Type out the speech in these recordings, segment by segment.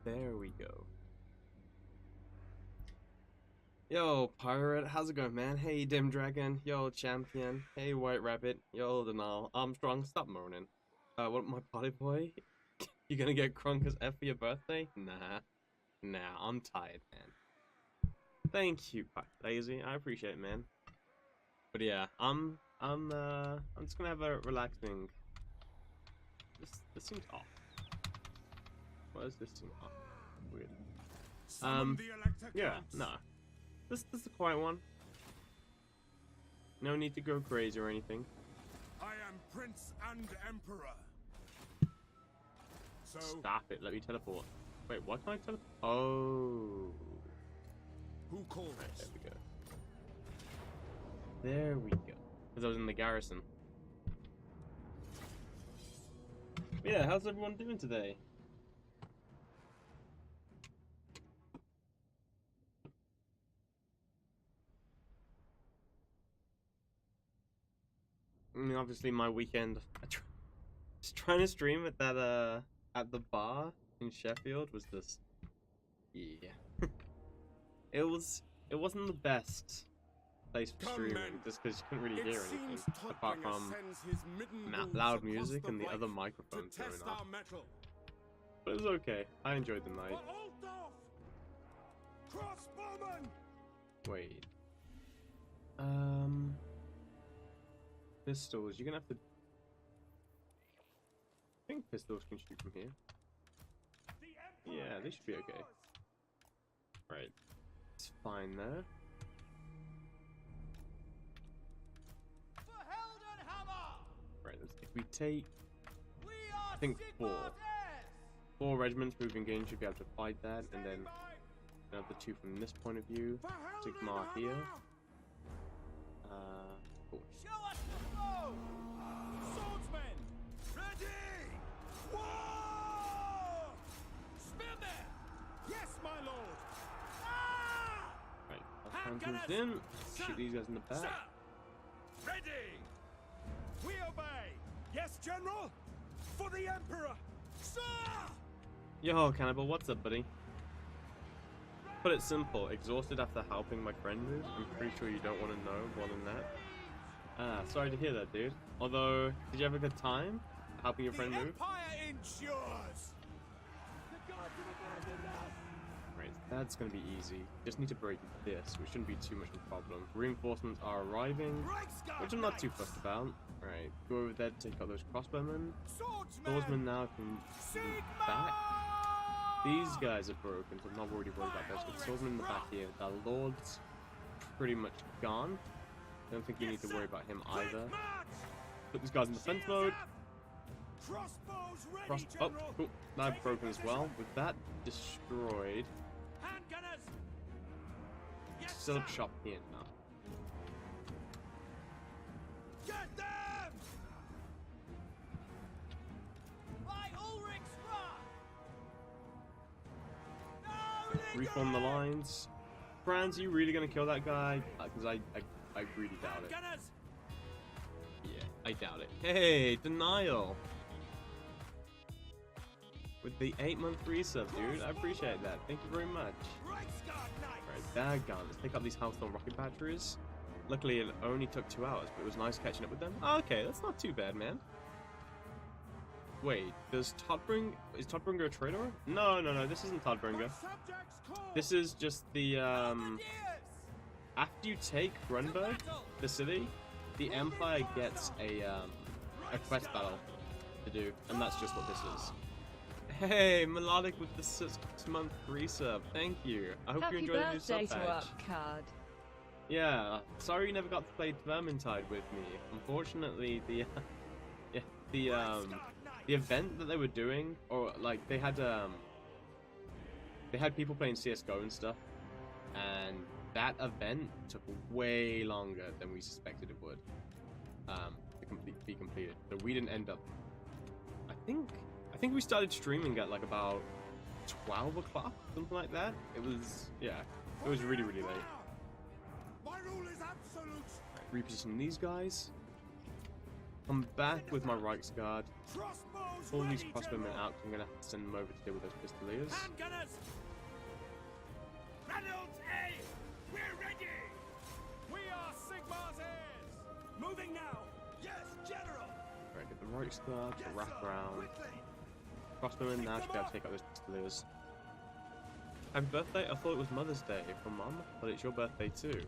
There we go. Yo, Pirate, how's it going, man? Hey, Dim Dragon. Yo, Champion. Hey, White Rabbit. Yo, Denal. Armstrong, stop moaning. What, my potty boy? You gonna get crunk as F for your birthday? Nah. Nah, I'm tired, man. Thank you, Lazy. I appreciate it, man. But yeah, I'm just gonna have a relaxing. This seems off. Why does this seem off? Weird. Yeah, no. This is a quiet one. No need to go crazy or anything. I am Prince and Emperor. So Stop it, let me teleport. Wait, what can I teleport? Oh. Who calls? Right, there we go. There we go. Because I was in the garrison. Yeah, how's everyone doing today? I mean, obviously my weekend, just trying to stream at that at the bar in Sheffield was just, yeah. it wasn't the best place for streaming, just because you couldn't really hear anything apart from loud music and the other microphones going off. But it was okay. I enjoyed the night. Wait. Pistols. You're gonna have to. I think pistols can shoot from here. Yeah, they should be okay. Right. It's fine there. Right, if we take, I think four regiments moving in should be able to fight that, and then another two from this point of view. Sigmar here. Cool. Swordsmen, ready! War! Spearmen! Yes, my lord! Right, our time moves in. Shoot these guys in the back. Sir! Ready! We obey! Yes, General! For the Emperor! Sir! Yo, Cannibal, what's up, buddy? Put it simple, exhausted after helping my friend move. I'm pretty sure you don't want to know more than that. Sorry to hear that, dude. Although, did you have a good time helping your friend move? Empire ensures! Right, that's gonna be easy. Just need to break this, which shouldn't be too much of a problem. Reinforcements are arriving, which I'm not too fussed about. Right, go over there to take out those crossbowmen. Swordsmen now can move back. These guys are broken, so I'm not really worried about this. But swordsman in the back here, the Lord's pretty much gone. Don't think you need to worry about him either. Put these guys in defense mode. Oh, cool. That's broken as well. With that destroyed. Set up shop here now. Get them! Reform the lines. Franz, you really gonna kill that guy? Because I really doubt it. Yeah, I doubt it. Hey, Denial! With the 8-month resub, dude. I appreciate that. Thank you very much. Right, daggone. Let's pick up these Hellstone rocket batteries. Luckily, it only took 2 hours, but it was nice catching up with them. Oh, okay, that's not too bad, man. Wait, is Todbringer a traitor? No, this isn't Todbringer. This is just the, after you take Grunberg, the city, the Empire gets a quest battle to do, and that's just what this is. Hey, Melodic with the 6-month resub, thank you. I hope you enjoyed the new sub patch. Card. Yeah, sorry you never got to play Vermintide with me. Unfortunately, the event that they were doing, or like they had people playing CS:GO and stuff, and that event took way longer than we suspected it would to be completed. So we didn't end up. I think we started streaming at like about 12 o'clock, something like that. It was it was really late. My rule is absolute. Right, reposition these guys. I'm back with my Reichsguard. Crossbows Pull these ready, crossbowmen General. out. I'm gonna have to send them over to deal with those pistoliers. Handgunners! Reynolds A! We're ready! We are Sigmar's heirs! Moving now! Yes, General! Right, get the Reichsguard to Yes, wrap sir. around. Quickly! Crossbowmen now should be able to take out those pistoliers. Happy birthday! I thought it was Mother's Day for Mum, but it's your birthday too.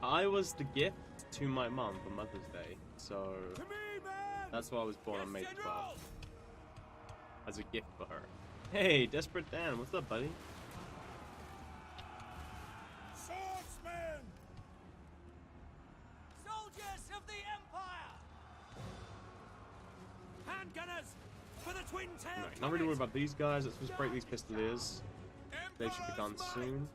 I was the gift to my mum for Mother's Day, so To me, man! that's why I was born on May Yes, 12th, General! as a gift for her. Hey, Desperate Dan, what's up, buddy? Swordsmen! Soldiers of the Empire! Handgunners! For the twin-tailed Right, not really worried about these guys. Let's just break these pistoliers. They should be gone soon.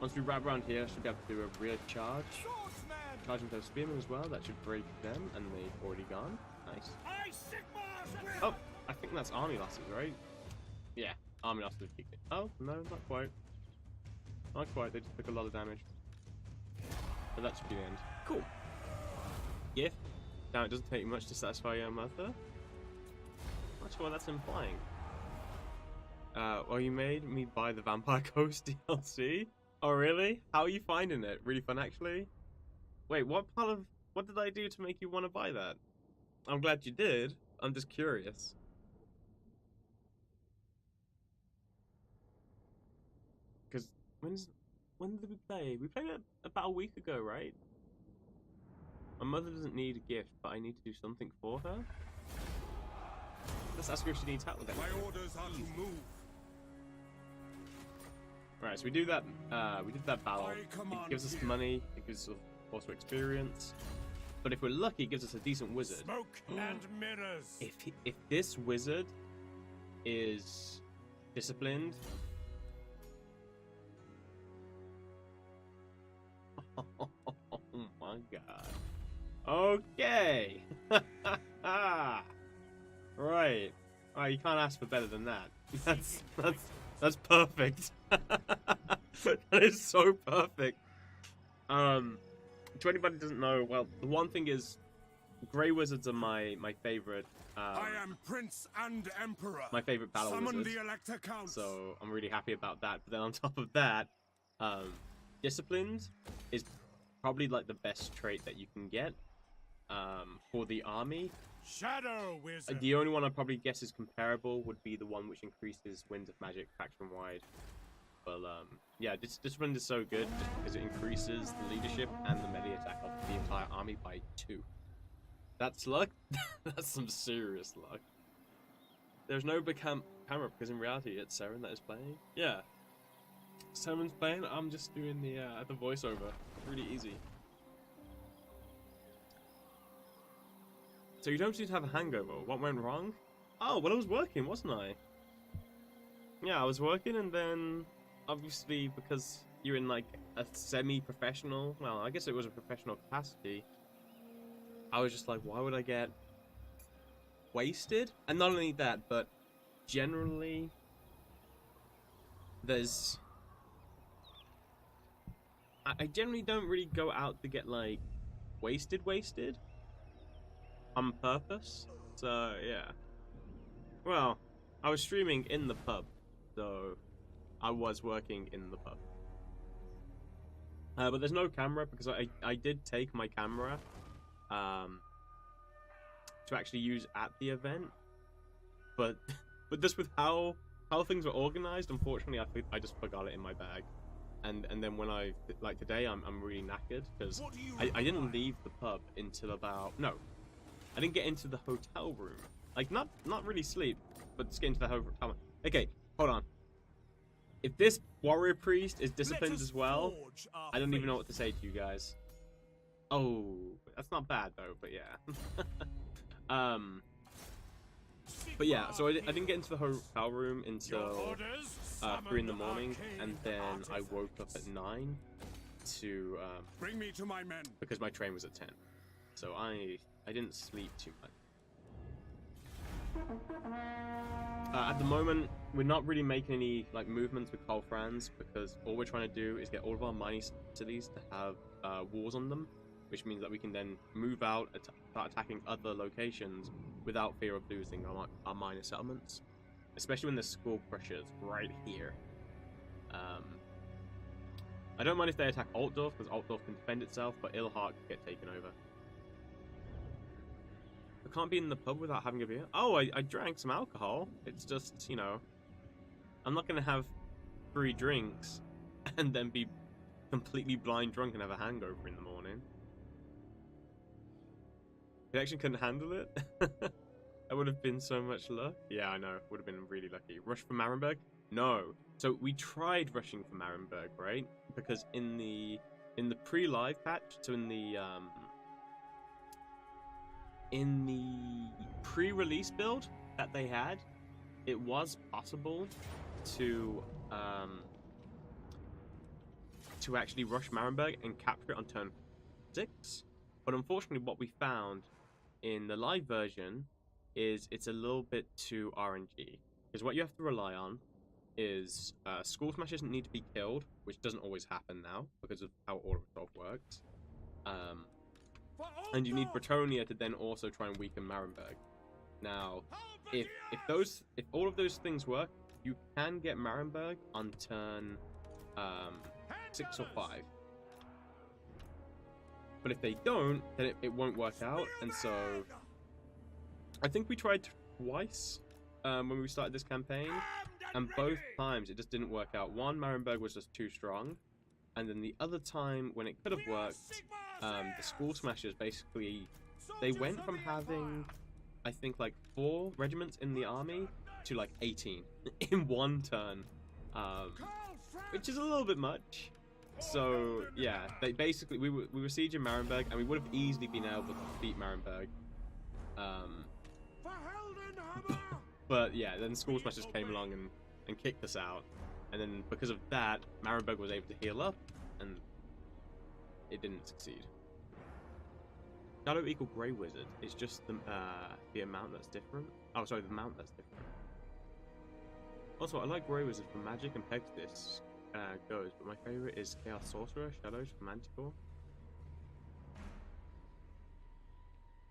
Once we wrap around here, I should be able to do a rear charge. Swordsmen! Charge into those spearmen as well. That should break them, and they've already gone. Nice. I Sigmar's will! Oh, I think that's army losses, right? Yeah, army losses. Oh, no, not quite. Not quite. They just took a lot of damage. But that should be the end. Cool. Gift. Now it doesn't take much to satisfy your mother. Not sure what that's implying. Well, you made me buy the Vampire Coast DLC. Oh, really? How are you finding it? Really fun, actually? Wait, what did I do to make you want to buy that? I'm glad you did. I'm just curious. Because when did we play? We played it about a week ago, right? My mother doesn't need a gift, but I need to do something for her. Let's ask her if she needs help with it. My orders are to move. Right, so we do that. We did that battle. I command It gives us here. money. It gives us also experience. But if we're lucky, it gives us a decent wizard. Smoke and mirrors. If this wizard is disciplined, oh my god. Okay. Right. Alright, you can't ask for better than that. That's perfect. That is so perfect. To anybody who doesn't know, well, the one thing is, Grey Wizards are my favorite. I am Prince and Emperor. My favorite battle Summon wizard. the Elector Count. So I'm really happy about that. But then on top of that, disciplined is probably like the best trait that you can get for the army. Shadow Wizard. The only one I probably guess is comparable would be the one which increases Winds of Magic faction wide. But yeah, disciplined is so good just because it increases the leadership and the melee attack of the entire army by 2. That's luck. That's some serious luck. There's no big camera because in reality it's Seren that is playing. Yeah, Seren's playing. I'm just doing the voiceover. Really easy. So you don't seem to have a hangover. What went wrong? Oh, well, I was working, wasn't I? Yeah, I was working, and then obviously because you're in like a semi-professional, well, I guess it was a professional capacity. I was just like, why would I get wasted? And not only that, but generally there's I generally don't really go out to get like wasted on purpose. So yeah. Well, I was streaming in the pub, so I was working in the pub. But there's no camera because I did take my camera to actually use at the event, but just with how things were organized, unfortunately I just forgot it in my bag, and then when I like today I'm really knackered because I didn't leave the pub until about I didn't get into the hotel room, like not really sleep, but just get into the hotel. Okay, hold on. If this warrior priest is disciplined as well, I don't even know what to say to you guys. Oh, that's not bad though, but yeah. But yeah, so I didn't get into the hotel room until 3 in the morning, and then I woke up at 9 to Bring me to my men. because my train was at 10, so I didn't sleep too much. At the moment, we're not really making any like movements with Karl Franz because all we're trying to do is get all of our mining cities to have walls on them, which means that we can then move out start attacking other locations without fear of losing our minor settlements. Especially when there's school crushers right here. I don't mind if they attack Altdorf, because Altdorf can defend itself, but Ilhart can get taken over. I can't be in the pub without having a beer. Oh, I drank some alcohol. It's just, you know, I'm not going to have 3 drinks and then be completely blind drunk and have a hangover in the morning. Connection couldn't handle it. That would have been so much luck. Yeah, I know. Would have been really lucky. Rush for Marienburg? No. So we tried rushing for Marienburg, right? Because in the pre-live patch, so in the pre-release build that they had, it was possible to actually rush Marienburg and capture it on turn 6. But unfortunately, what we found in the live version is it's a little bit too RNG. Because what you have to rely on is School Smashers need to be killed, which doesn't always happen now because of how Order of 12 works. And you need Bretonia to then also try and weaken Marienburg. Now, if all of those things work, you can get Marienburg on turn 6 or 5. But if they don't, then it won't work out. And so I think we tried twice when we started this campaign, and both times it just didn't work out. One, Marienburg was just too strong, and then the other time when it could have worked, the School Smashers basically, they went from having, I think, like 4 regiments in the army to like 18 in one turn, which is a little bit much. So yeah, they basically we were sieging Marienburg, and we would have easily been able to defeat Marienburg. But yeah, then School Smashers came along and kicked us out, and then because of that, Marienburg was able to heal up, and it didn't succeed. Shadow equal Grey Wizard. It's just the amount that's different. Oh, sorry, the amount that's different. Also, I like Grey Wizard for magic and Pegasus goes, but my favorite is Chaos Sorcerer, Shadows for Manticore.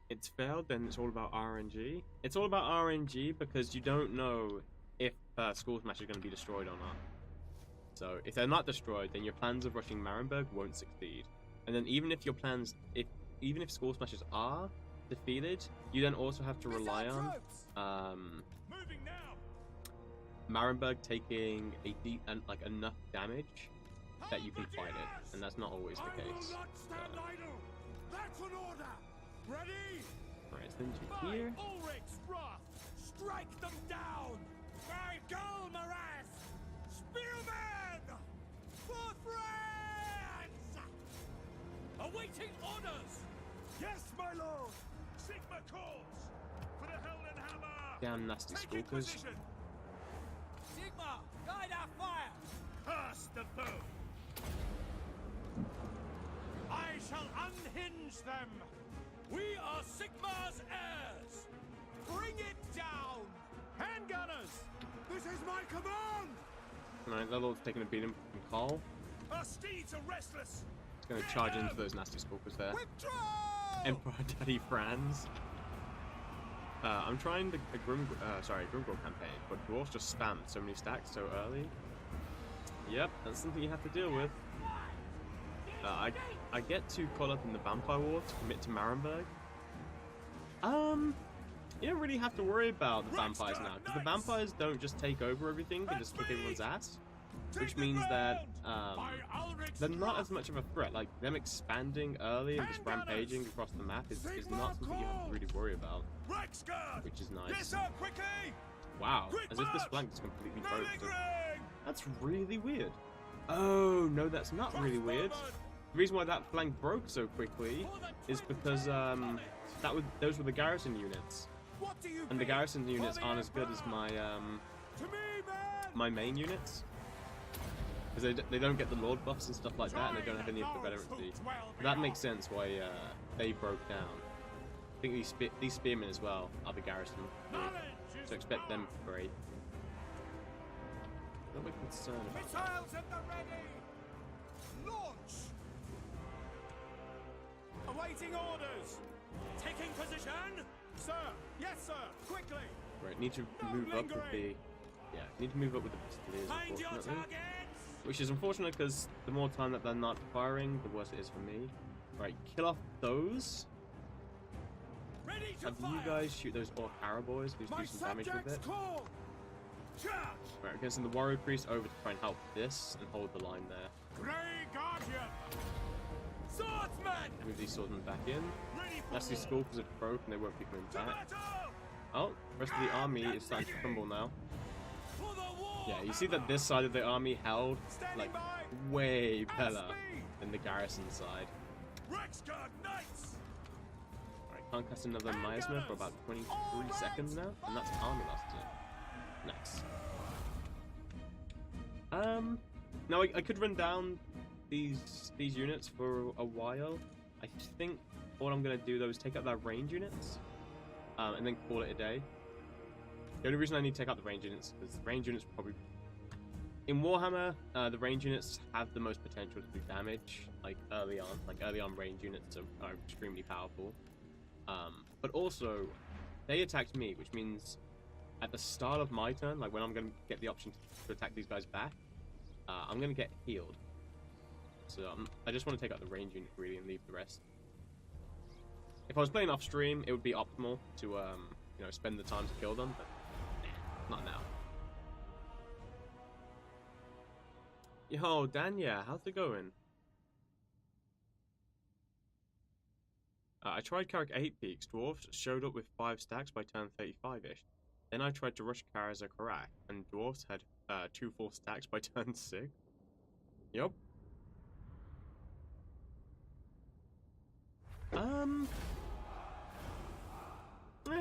It's failed, then it's all about RNG. It's all about RNG because you don't know if School Smash is going to be destroyed or not. So if they're not destroyed, then your plans of rushing Marienburg won't succeed. And then even if your plans, even if School Smashers are defeated, you then also have to rely on Marienburg taking like enough damage that you can fight it, and that's not always the case. That's an order. Ready? Alright, send you here. Strike them down! By Golmaraz! Spearmen! For France! Awaiting orders! Yes, my lord! Sigma calls! For the Helden Hammer! Damn nasty skulkers. Sigma, guide our fire! Pass the bow! I shall unhinge them! We are Sigma's heirs! Bring it down! Handgunners! This is my command! Alright, that lord's taking a beating from Karl. Our steeds are restless! He's going to charge into those nasty skulkers there. Withdraw! Emperor Daddy Franz. I'm trying the Grimgor campaign, but Dwarves just spammed so many stacks so early. Yep, that's something you have to deal with. I get too caught up in the Vampire War to commit to Marienburg. You don't really have to worry about the vampires now, because the vampires don't just take over everything, they just kick everyone's ass. Which means that they're not as much of a threat. Like, them expanding early and just rampaging across the map is not something you have to really worry about. Which is nice. Wow, as if this flank is completely broken. That's really weird. Oh, no, that's not really weird. The reason why that flank broke so quickly is because those were the garrison units. And the garrison units aren't as good as my main units. Because they don't get the Lord buffs and stuff like that, and they don't have any of the veterancy. That makes sense why they broke down. I think these spearmen as well are the garrison, so expect them to break. A little bit concerned about that. Missiles at the ready! Launch! Awaiting orders! Taking position. Sir. Yes, sir. Quickly. Right, need to No move up with lingering. the... Yeah, need to move up with the Pistoliers, Find your unfortunately. targets. Which is unfortunate because the more time that they're not firing, the worse it is for me. Right, kill off those. Ready to Have fire. you guys shoot those Orc Arrow boys who My do some damage with subjects it. call. Charge. Right, we're going to send the Warrior Priest over to try and help this and hold the line there. Grey Guardian. Swordsman. Move these swordsmen back in. Ready for That's these war. Skulkers are broke and they won't be coming To back. battle. Oh, the rest of the army is starting to crumble now. For the war. Yeah, you see that this side of the army held Standing like by. way At better speed. than the garrison side. Rexguard Knights. Alright, can't cast another miasma for about 23 seconds now, and that's army lost it. Nice. Now I could run down these units for a while. I think what I'm gonna do though is take out their range units, and then call it a day. The only reason I need to take out the range units is the range units probably in Warhammer, the range units have the most potential to do damage, like early on. Like early on, range units are extremely powerful. But also, they attacked me, which means at the start of my turn, like when I'm gonna get the option to attack these guys back, I'm gonna get healed. So I just want to take out the range unit really and leave the rest. If I was playing off stream, it would be optimal to you know, spend the time to kill them, but not now. Yo, Danya, how's it going? I tried Carrick 8 peaks. Dwarves showed up with 5 stacks by turn 35-ish. Then I tried to rush Karazha Karak, and Dwarves had 2 full stacks by turn 6. Yup. No,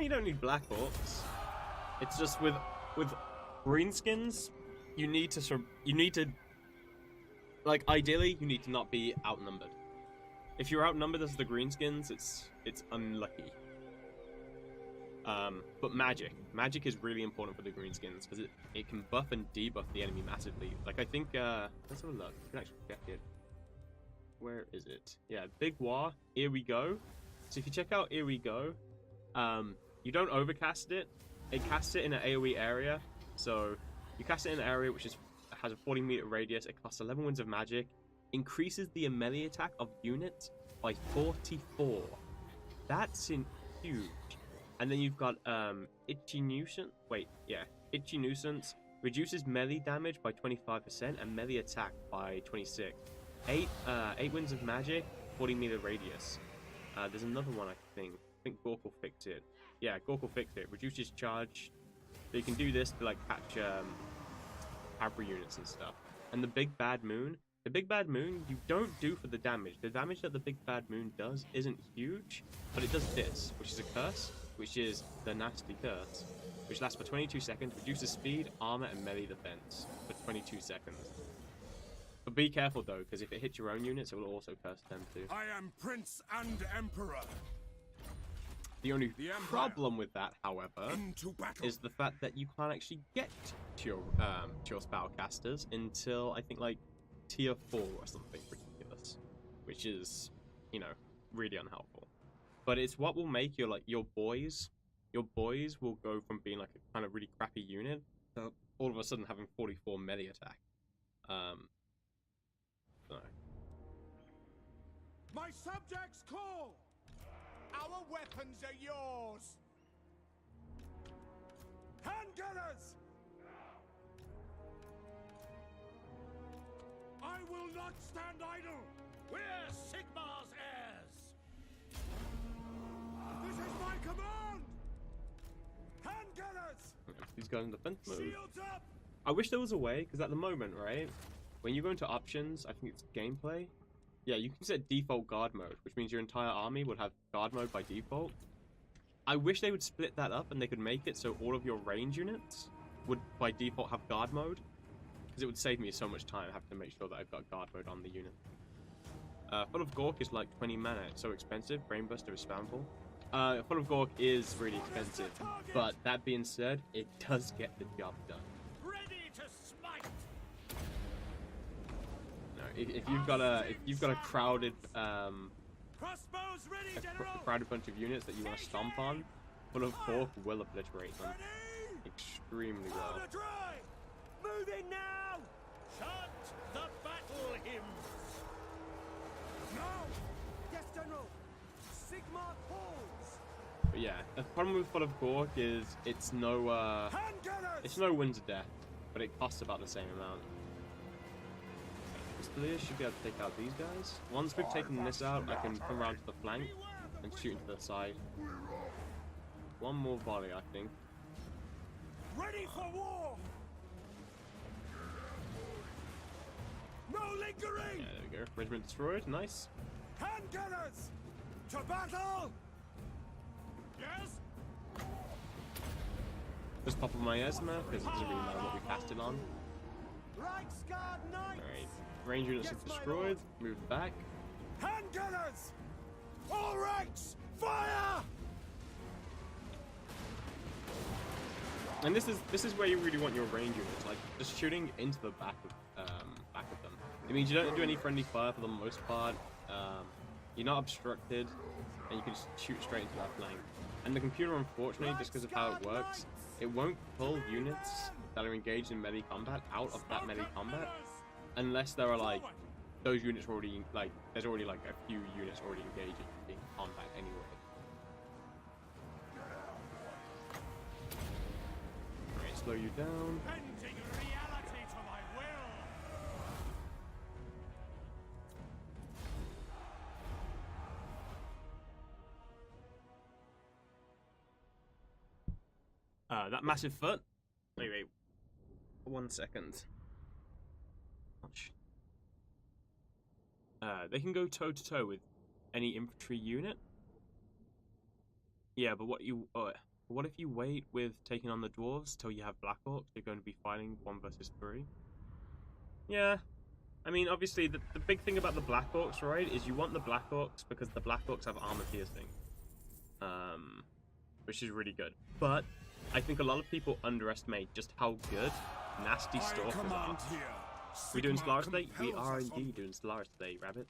you don't need Black Orcs. It's just with greenskins, you need to like, ideally, you need to not be outnumbered. If you're outnumbered as the greenskins, it's unlucky. But magic is really important for the greenskins because it can buff and debuff the enemy massively. Like I think let's have a look. You can actually check it. Where is it? Yeah, Big War. Here we go. So if you check out Here We Go, you don't overcast it. It casts it in an AoE area. So you cast it in an area which has a 40-meter radius. It costs 11 winds of magic. Increases the melee attack of units by 44. That's huge. And then you've got Itchy Nuisance. Wait, yeah, Itchy Nuisance reduces melee damage by 25% and melee attack by 26. 8 winds of magic, 40-meter radius. There's another one I think. I think Gork will fix it. Yeah, Gork will fix it. Reduces charge. So you can do this to like catch cavalry units and stuff. And the Big Bad Moon. The Big Bad Moon you don't do for the damage. The damage that the Big Bad Moon does isn't huge, but it does this, which is a curse, which is the Nasty Curse, which lasts for 22 seconds, reduces speed, armor, and melee defense for 22 seconds. But be careful though, because if it hits your own units, it will also curse them too. I am Prince and Emperor. The only The Empire. problem with that, however, Into battle. is the fact that you can't actually get to your spellcasters until I think like tier 4 or something ridiculous, which is, you know, really unhelpful. But it's what will make your boys will go from being like a kind of really crappy unit to all of a sudden having 44 melee attack. So. My subjects call. Our weapons are yours. Handgunners. I will not stand idle. We're Sigmar's heirs. This is my command. Handgunners. He's going in defense mode. Shields up. I wish there was a way, because at the moment, right, when you go into options, I think it's gameplay. Yeah, you can set default guard mode, which means your entire army would have guard mode by default. I wish they would split that up and they could make it so all of your range units would by default have guard mode, because it would save me so much time having to make sure that I've got guard mode on the unit. Full of Gork is like 20 mana, it's so expensive. Brainbuster is spamful. Full of Gork is really expensive, but that being said, it does get the job done. Ready to smite. No, if you've got a crowded Crossbows ready, a General. crowded bunch of units that you want to stomp on, full of pork will obliterate them Ready. extremely well. Powder dry. Move in now. Chant the battle hymns. No. Yes, General. Sigma calls. But yeah, the problem with full of pork is it's no wins of death, but it costs about the same amount. Pistoliers should be able to take out these guys. Once we've taken this out, I can come around to the flank and shoot into the side. One more volley, I think. Ready for war. No lingering. Yeah, there we go. Regiment destroyed. Nice. Hand gunners. To battle. Yes. Just pop up my Esma because it doesn't really matter what we cast it on. Reichsguard Knights. Alright. Range units Yes, are my destroyed. lord. Move back. Hand gunners. All ranks. Fire. And this is where you really want your range units, like just shooting into the back of them. It means you don't do any friendly fire for the most part. You're not obstructed, and you can just shoot straight into that flank. And the computer, unfortunately, just because of how it works, it won't pull units that are engaged in melee combat out of that melee combat unless there are like those units already like there's already like a few units already engaged in combat anyway. Alright, slow you down. Bending reality to my will. That massive foot. Wait. 1 second. Ouch. They can go toe to toe with any infantry unit. Yeah, but what if you wait with taking on the dwarves till you have Black Orcs? You're going to be fighting 1 versus 3. Yeah, I mean, obviously the big thing about the Black Orcs, right, is you want the Black Orcs because the Black Orcs have armor piercing, which is really good. But I think a lot of people underestimate just how good nasty stalkers are. We doing Stellaris today? We are indeed doing Stellaris today, Rabbit.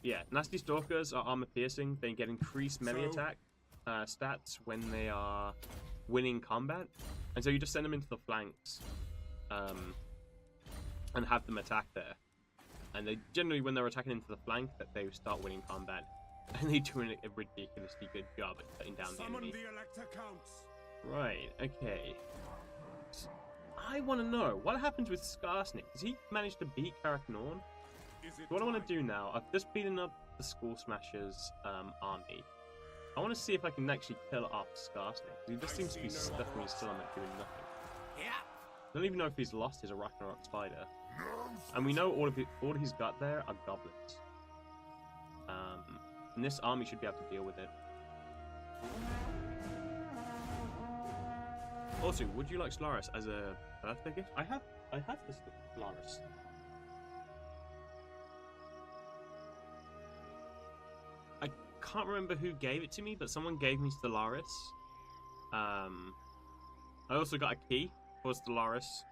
Yeah, nasty stalkers are armor piercing. They get increased melee attack stats when they are winning combat, and so you just send them into the flanks and have them attack there. And they generally, when they're attacking into the flank, that they start winning combat, and they do a ridiculously good job at cutting down the enemy. Right. Okay. I want to know what happens with Skarsnik. Does he manage to beat Karaknorn? What I want to do now, I've just beaten up the Skull Smashers army. I want to see if I can actually kill off Skarsnik. He just seems to be stuck in his stomach doing nothing. I don't even know if he's lost his Ragnarok Spider. And we know all he's got there are goblins. And this army should be able to deal with it. Also, would you like Stellaris as a birthday gift? I have this Stellaris. I can't remember who gave it to me, but someone gave me Stellaris. I also got a key for Stellaris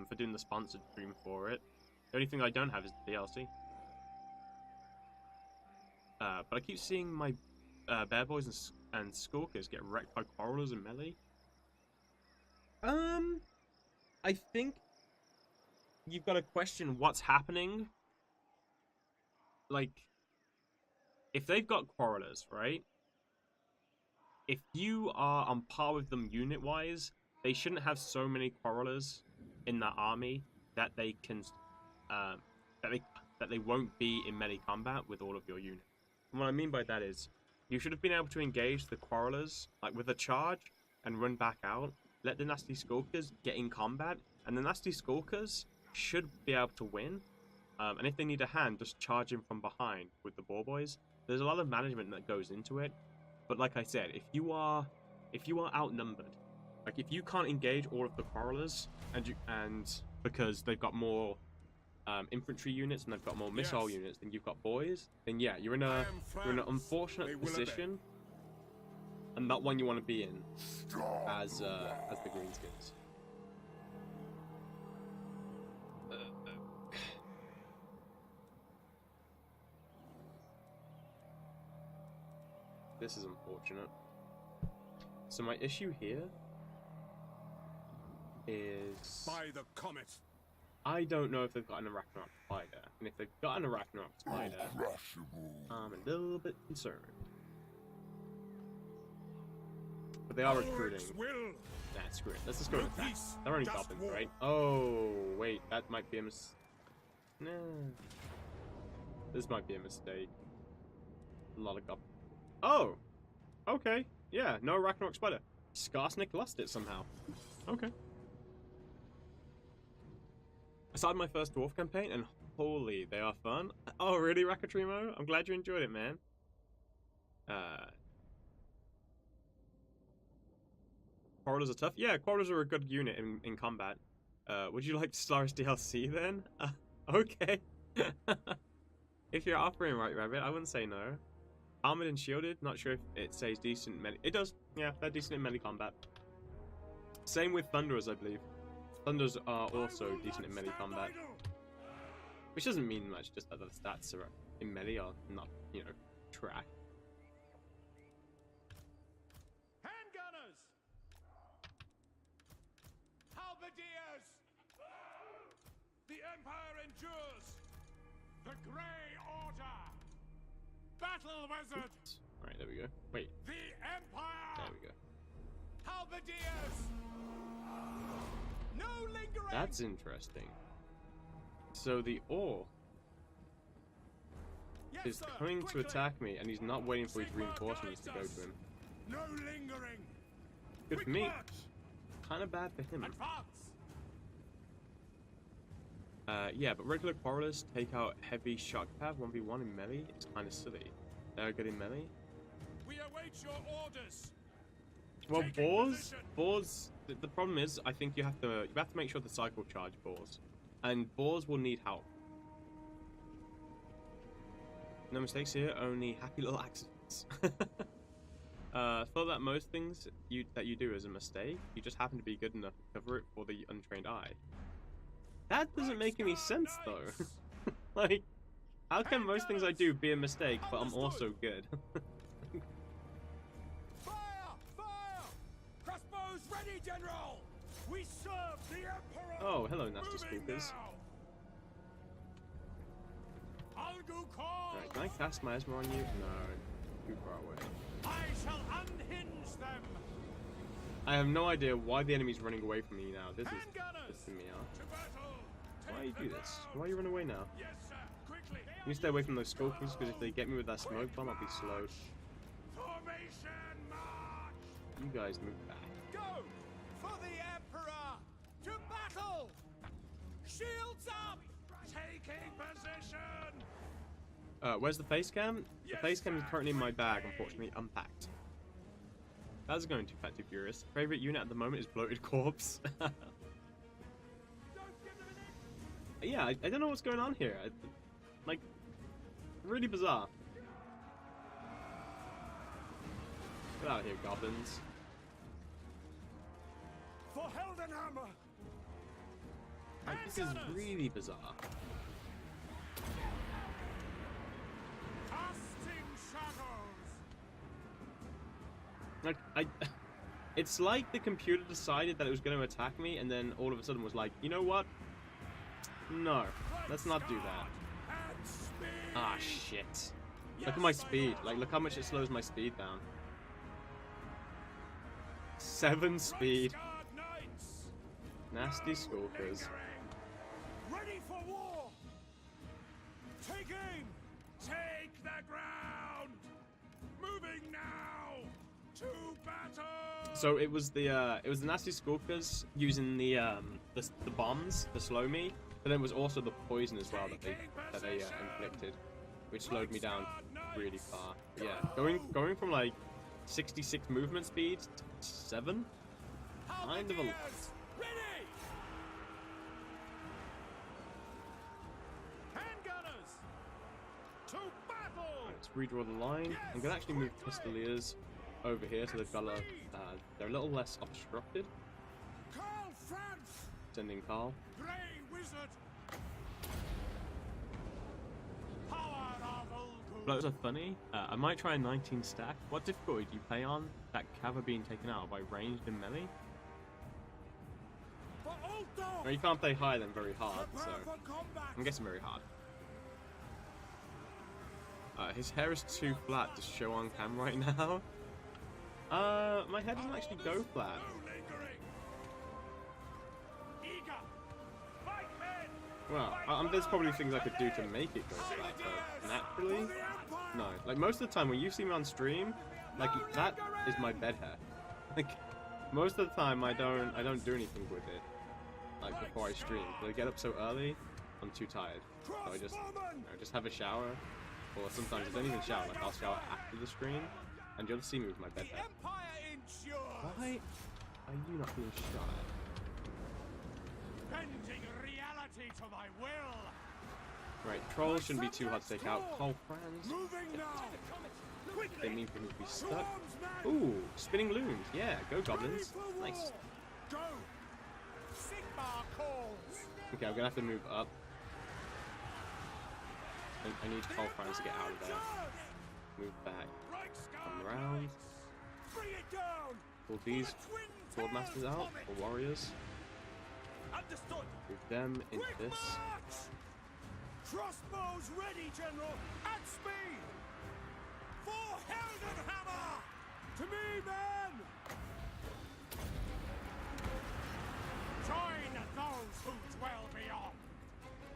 for doing the sponsored stream for it. The only thing I don't have is the DLC. But I keep seeing my Bear Boys and Skulkers get wrecked by Quarrelers and Melee. I think you've got to question what's happening. Like, if they've got Quarrelers, right? If you are on par with them unit-wise, they shouldn't have so many Quarrelers in that army that they can, that they won't be in melee combat with all of your units. And what I mean by that is, you should have been able to engage the Quarrelers, like with a charge, and run back out. Let the Nasty Skulkers get in combat, and the Nasty Skulkers should be able to win. And if they need a hand, just charge him from behind with the Boar Boys. There's a lot of management that goes into it. But like I said, if you are outnumbered, like if you can't engage all of the Quarrelers, and because they've got more infantry units and they've got more missile units than you've got boys, then yeah, you're in an unfortunate position, and not one you want to be in as the Greenskins. This is unfortunate. So my issue here is By the comet. I don't know if they've got an Arachnarok spider, and if they've got an Arachnarok spider, I'm a little bit concerned. But they are recruiting. Nah, screw it. Let's just go with that. They're only goblins, right? Oh, wait, that might be a Nah. This might be a mistake. A lot of goblins. Oh! Okay. Yeah, no Arachnarok spider. Skarsnik lost it somehow. Okay. I started my first dwarf campaign, and holy, they are fun. Oh, really, Rakatrimo? I'm glad you enjoyed it, man. Corridors are tough. Yeah, corridors are a good unit in combat. Would you like Stellaris DLC then? Okay. If you're offering White Rabbit, I wouldn't say no. Armored and shielded, not sure if it says decent melee. It does, yeah, they're decent in melee combat. Same with Thunderers, I believe. Thunderers are also decent in melee combat. Which doesn't mean much, just that the stats are in melee are not, you know, trash. Handgunners! Halberdiers! The Empire endures! The Grey Order! Battle Wizard! Alright, there we go. Wait. The Empire! There we go. Halberdiers! No lingering! That's interesting. So the Orc Yes, is sir. coming Quickly. to attack me, and he's not waiting for his Sigmar reinforcements to guides go to us. him. No lingering! Good for Quick me. march. Kind of bad for him. Advance! Yeah, but regular quarrelers take out heavy shock pav 1v1 in melee. It's kind of silly. They're good in melee. We await your orders! Well, Taking boars, position. the problem is, I think you have to make sure the cycle charge boars, and boars will need help. No mistakes here, only happy little accidents. Thought that most things that you do is a mistake. You just happen to be good enough to cover it for the untrained eye. That doesn't make any sense though. Like, how can most things I do be a mistake, but I'm also good? Fire! Fire! Crossbows ready, General! We serve the Emperor! Oh, hello, nasty Moving spookers. now. Algu Karl! Alright, can I cast my Esmer on you? No, too far away. I shall unhinge them! I have no idea why the enemy's running away from me now. This is Handgunners! pissing me off. To battle! Why you Take do the this? ground. Why you run away now? Yes, sir! Quickly! You stay away from those skulkers, because if they get me with that smoke bomb, I'll be slowed. Formation march! You guys move back. Go! For the Emperor! To battle! Shields up! Taking position! Where's the face cam? The Yes, face cam is sir. currently in my bag, unfortunately, unpacked. That's going too fat, too furious. Favorite unit at the moment is Bloated Corpse. Don't give them an Yeah, I don't know what's going on here. Like, really bizarre. Get out of here, goblins. For Heldenhammer! Like, this is really bizarre. Casting shadows! Like, it's like the computer decided that it was going to attack me, and then all of a sudden was like, you know what? No, let's not do that. And speed! Ah, shit. Look at my speed. Like, look how much it slows my speed down. 7 speed. Guard knights! Nasty skulkers. Ready for war! Take aim! Take the ground! Moving now! To battle! So it was the nasty skulkers using the bombs to slow me, but then it was also the poison as well that they inflicted, which slowed me down really far. But yeah, going from like 66 movement speed to 7, kind of a lot. Ready! Handgunners! To battle! Let's redraw the line. I'm gonna actually move Pistoliers over here so they've got they're a little less obstructed. Karl Franz! Sending Karl. Grey Wizard! Power of Ulgu! Floats are funny. I might try a 19 stack. What difficulty do you play on that cover being taken out by ranged and melee? Well, you can't play higher than very hard, so I'm guessing very hard. His hair is too flat to show on camera right now. My head doesn't actually go flat. Well, there's probably things I could do to make it go flat, but naturally, no. Like most of the time when you see me on stream, like that is my bed hair. Like most of the time I don't do anything with it. Like before I stream, because I get up so early, I'm too tired. So I just, just have a shower, or sometimes I don't even shower. Like I'll shower after the stream, and you'll see me with my bed hair. Why are you not being shot at? Bending reality to my will. Right, trolls shouldn't be too hard to take out. Karl, Franz. They mean for me to be stuck. Ooh, spinning loons. Yeah, go goblins. Nice. Okay, I'm gonna have to move up. I need Karl Franz to get out of there. Move back. Come around. Pull these Swordmasters out, or warriors. Move them into this. Crossbows ready, General! At speed! For Heldenhammer! To me, men! Join those who dwell beyond.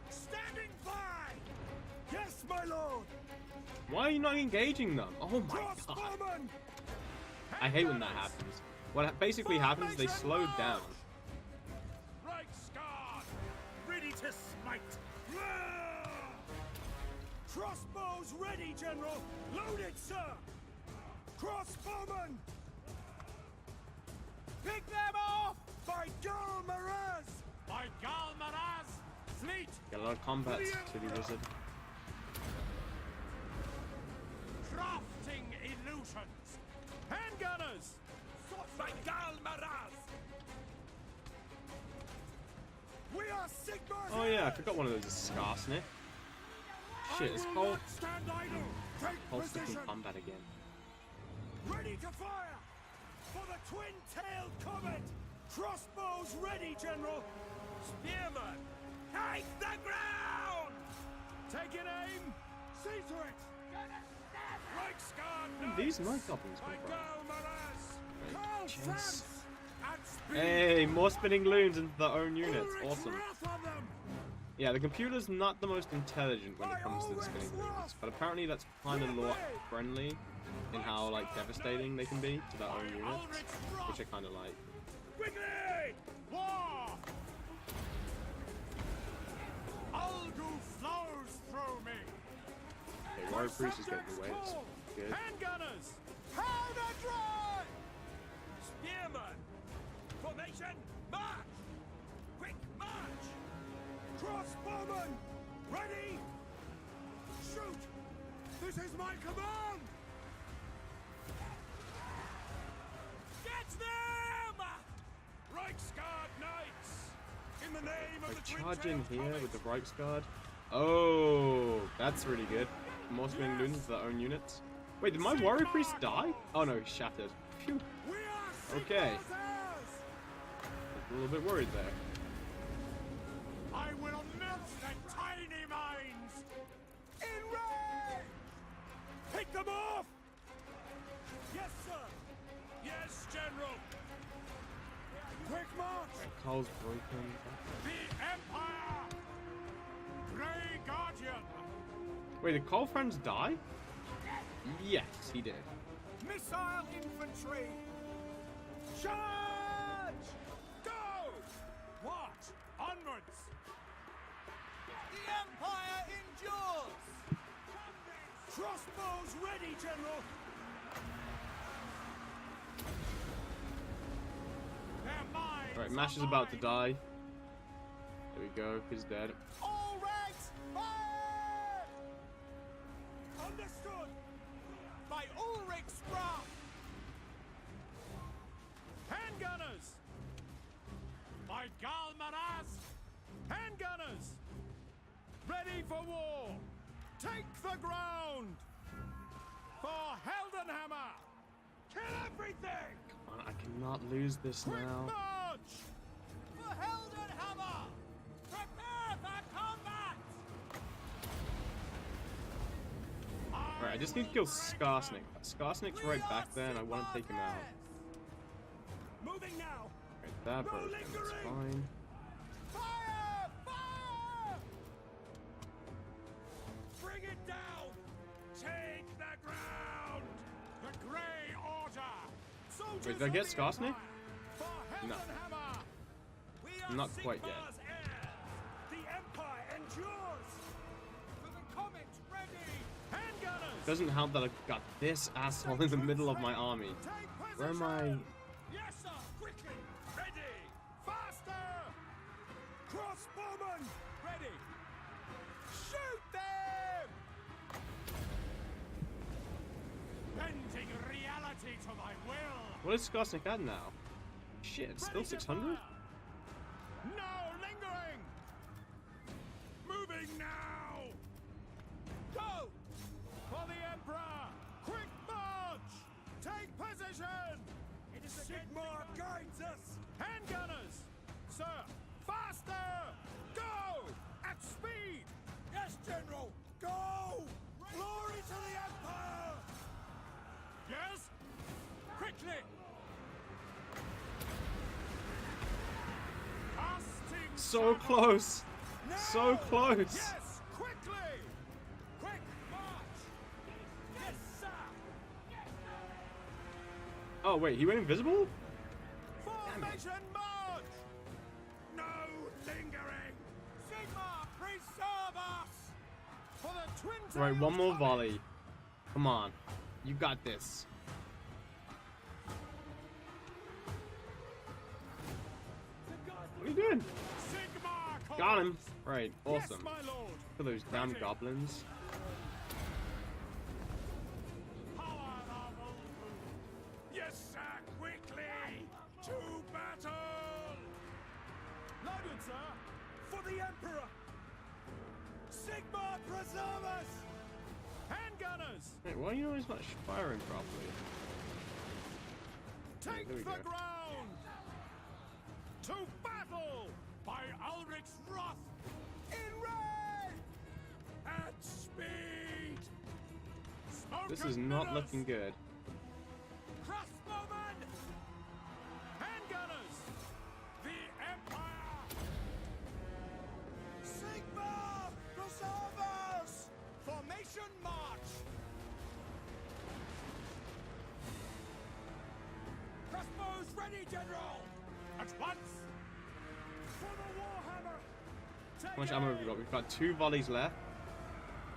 Standing by! Yes, my lord! Why are you not engaging them? Oh my god. Crossbowmen! I hate when that happens. What basically happens is they slow down. Reichsguard, ready to smite. Crossbows ready, General! Loaded, sir! Crossbowmen! Pick them off! By Karl Maraz! By Gal Maraz, fleet. Got a lot of combat to do, wizard. Crafting illusions. Handgunners! By Gal Maraz. We are Sigmar's Oh yeah, I heirs! forgot one of those is Scarsniff. Shit, it's Karl. Not stand idle! Take Karl's stuck in position! combat again. Ready to fire! For the twin-tailed comet! Crossbows ready, General! Spearmen! Take the ground! Taking aim! See to it! Reichsguard, Where did these night goblins by come from? Gal Maraz. Karl Chase. Franz! At speed! Hey, more spinning loons into their own units. Ulrich's Awesome. wrath on them! Yeah, the computer's not the most intelligent when it comes to the spinning loons, but apparently that's kind of lore friendly in how like devastating they can be to their own units, which I kind of like. Quickly! War! Algu flows through me. Okay, Warrior Priest is getting in the way. That's good. Handgunners! Powder dry! Spearmen! Formation, march! Quick march! Crossbowmen! Ready! Shoot! This is my command! Get them! Reichsguard knights! In the name of Like the charge in twin-tailed here comet. with the Reichsguard. Oh, that's really good. More spinning loons into their own units. Wait, did my Warrior Priest die? Oh no, he's shattered. Phew. We are Okay. Sigmar's heirs! A little bit worried there. I will melt the tiny minds! In range! Pick them off! Yes, sir! Yes, General! Quick march! Karl's broken. The Empire! Grey Guardian! Wait, did Karl Franz die? Yes, he did. Missile infantry! Charge! Go! What? Onwards! The Empire endures! Crossbows ready, General! Their minds Alright, Mash is are about to mine. die. There we go, he's dead. All ranks, fire! Understood! By Ulrich's wrath! Handgunners! By Gal Maraz! Handgunners! Ready for war! Take the ground! For Heldenhammer! Kill everything! Come on, I cannot lose this Quick now. march! For Heldenhammer! Prepare for combat! Right, I just need to kill Skarsnik. Skarsnik's right back there, and I want to take him out. Moving now! Right, that No broke him, that's lingering! fine. Fire! Fire! Bring it down! Take the ground! The Grey Order! Soldiers Wait, did I get of the Skarsnik? Empire! For No. Heldenhammer! We are Not quite yet. Sigmar's heirs! The Empire endures! For the Comet ready! Handgunners! Doesn't help that I've got this asshole in the middle of my army. Take Where am I? position! Yes, sir! Quickly! Ready! Faster! Crossbowmen! Ready! Shoot them! Bending reality to thy will! What is Skarsnik at now? Shit, still 600? No lingering! Moving now! Go! For the Emperor! Quick march! Take position! It is Sigmar guides us! Handgunners! Sir! Faster! Go! At speed! Yes, General! Go! Glory to the Empire! Yes? Quickly! Casting So shadow. close! So Now! close! Yes! Quickly! Quick march! Yes, sir! Oh wait, he went invisible? Formation march! No lingering! Sigma, preserve us! For the twin Right, one more tails volley. Come on. You got this. What are you doing? Sigma Got him. calls. Right, Yes, awesome. my lord. For those damn Ready. goblins. Power the Volvu. Yes, sir! Quickly! To battle! Loaded, sir. For the Emperor! Sigmar preserve us! Handgunners, Wait, why are you always not firing properly? take there we the go. ground. To battle by Ulrich's wrath. In ray! At speed! This Smoke is and not mirrors. looking good. Crossbowmen! Handgunners! The Empire! Sigmar preserve us! Formation march! Crossbows ready, General! At once! For the Warhammer! Take How much ammo have we got? We've got 2 volleys left.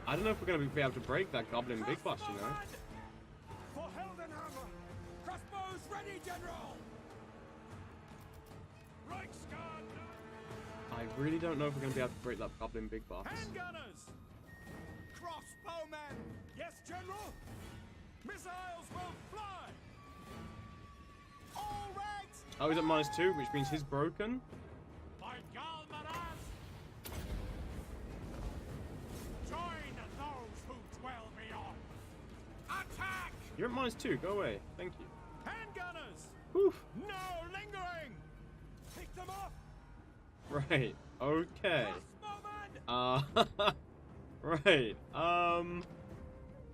I don't know if we're going to be able to break that goblin big boss, you know? Crossbowmen! For Heldenhammer! Crossbows ready, General! Reichsguard! I really don't know if we're going to be able to break that goblin big boss. Handgunners! Crossbowmen! Yes, General! Missiles will fly! All ranks! Oh, he's at -2, which means he's broken. By Galmaraz! Join those who dwell beyond! Attack! You're at -2, go away. Thank you. Handgunners! Whew. No lingering! Pick them off! Right, okay. Crossbowmen! Right,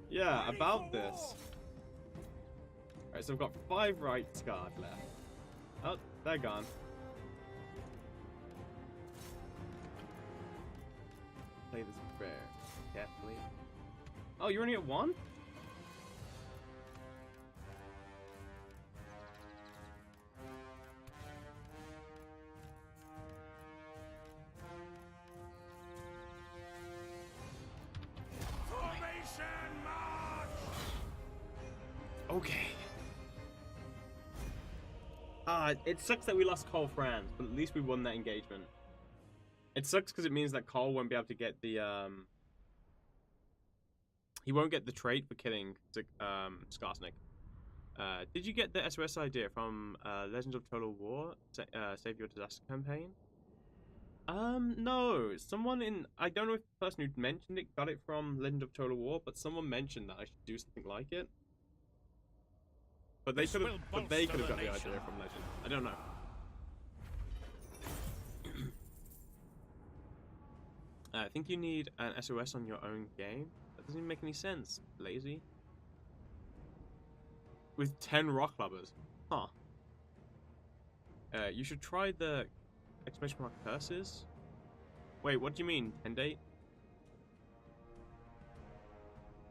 yeah, Ready about for this. war. Alright, so I've got 5 rights guard left. Oh, they're gone. Play this very carefully. Oh, you're only at 1? Formation march! Okay. It sucks that we lost Franz, but at least we won that engagement. It sucks because it means that Karl won't be able to get the, he won't get the trait for killing, Skarsnik. Did you get the SOS idea from, Legends of Total War, Save Your Disaster campaign? No. Someone in, I don't know if the person who mentioned it got it from Legend of Total War, but someone mentioned that I should do something like it. But they could have, got the idea from Legend. I don't know. I think you need an SOS on your own game. That doesn't even make any sense. Lazy. With 10 rock clubbers. Huh. You should try the exclamation mark curses. Wait, what do you mean? 10 date?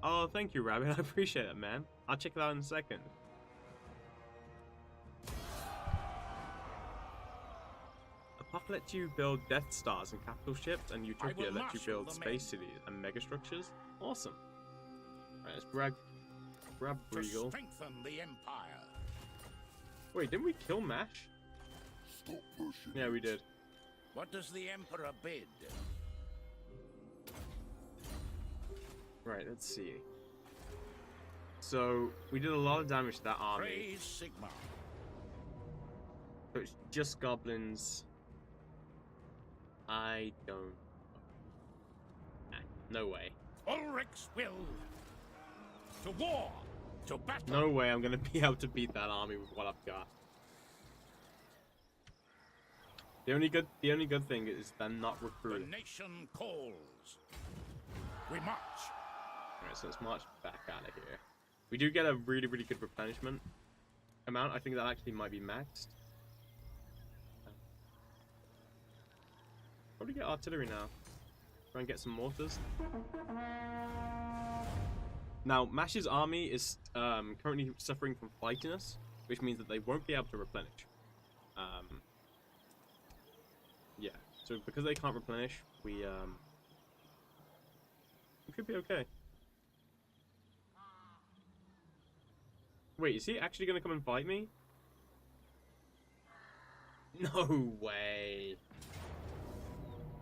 Oh, thank you, Rabbit. I appreciate it, man. I'll check it out in a second. Apoc lets you build Death Stars and capital ships, and Utopia lets you build space cities and megastructures. Awesome. Alright, let's grab Regal. Strengthen the Empire. Wait, didn't we kill Mash? Stop pushing. Yeah, we did. What does the Emperor bid? Right, let's see. So, we did a lot of damage to that army. Praise Sigma. So it's just goblins. I don't... Nah, no way. Ulrich's will. To war. To battle. No way I'm gonna be able to beat that army with what I've got. The only good thing is they're not The recruited. nation calls. We march. Alright, so let's march back out of here. We do get a really, really good replenishment amount. I think that actually might be maxed. Probably get artillery now. Try and get some mortars. Now, Mash's army is currently suffering from flightiness, which means that they won't be able to replenish. Yeah, so because they can't replenish, we could be okay. Wait, is he actually gonna come and fight me? No way.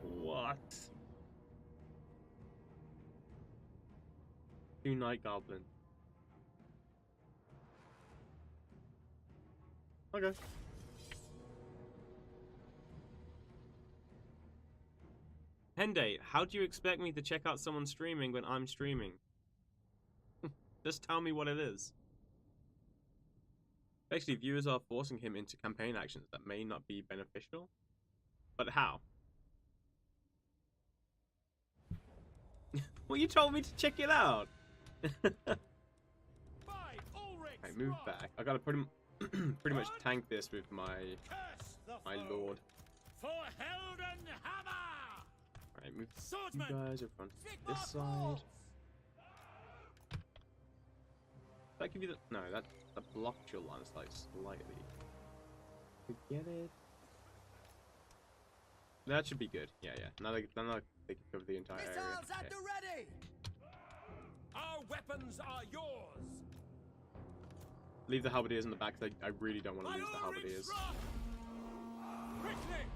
What? 2 Night Goblin. Okay. Hende, how do you expect me to check out someone streaming when I'm streaming? Just tell me what it is. Basically, viewers are forcing him into campaign actions that may not be beneficial. But how? Well, you told me to check it out! Alright, move back. I gotta pretty much tank this with my lord. For Helden Hammer! Alright, move you guys over on this side. Does that give you the... No, that blocked your line of sight slightly. We get it. That should be good. Yeah. Now they can cover the entire area. Missiles at Okay. the ready! Our weapons are yours! Leave the halberdiers in the back, because I really don't want to lose the halberdiers. Quickly!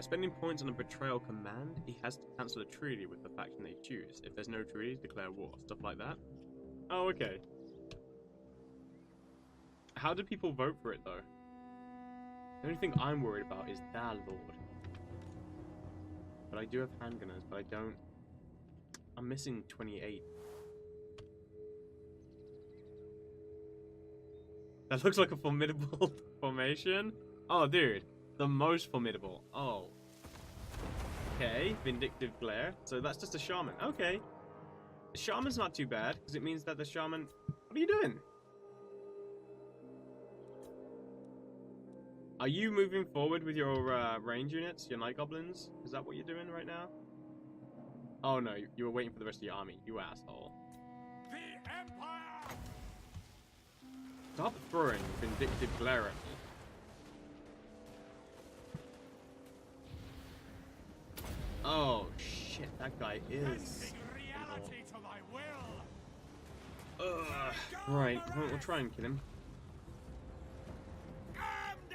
Spending points on a betrayal command, he has to cancel a treaty with the faction they choose. If there's no treaty, declare war. Stuff like that. Oh, okay. How do people vote for it, though? The only thing I'm worried about is their lord. But I do have handgunners, but I don't... I'm missing 28. That looks like a formidable formation. Oh, dude. The most formidable. Oh. Okay. Vindictive Glare. So that's just a shaman. Okay. The shaman's not too bad, because it means that the shaman... What are you doing? Are you moving forward with your range units, your night goblins? Is that what you're doing right now? Oh no, you were waiting for the rest of your army, you asshole. The Empire! Stop throwing Vindictive Glare at me. Oh shit, that guy is... Reality to my will! Right, we'll try and kill him.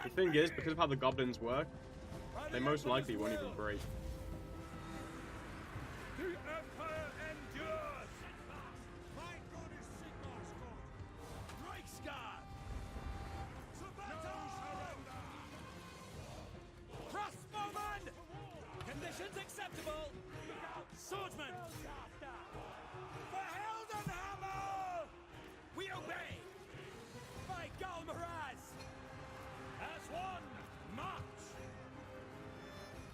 The thing is, because of how the goblins work, they most likely won't even break. The Empire endures! My God is Sigmar's God! Reichsguard! To battle! Swordsman! For Heldenhammer! We obey! By Galmaraz! As one, march!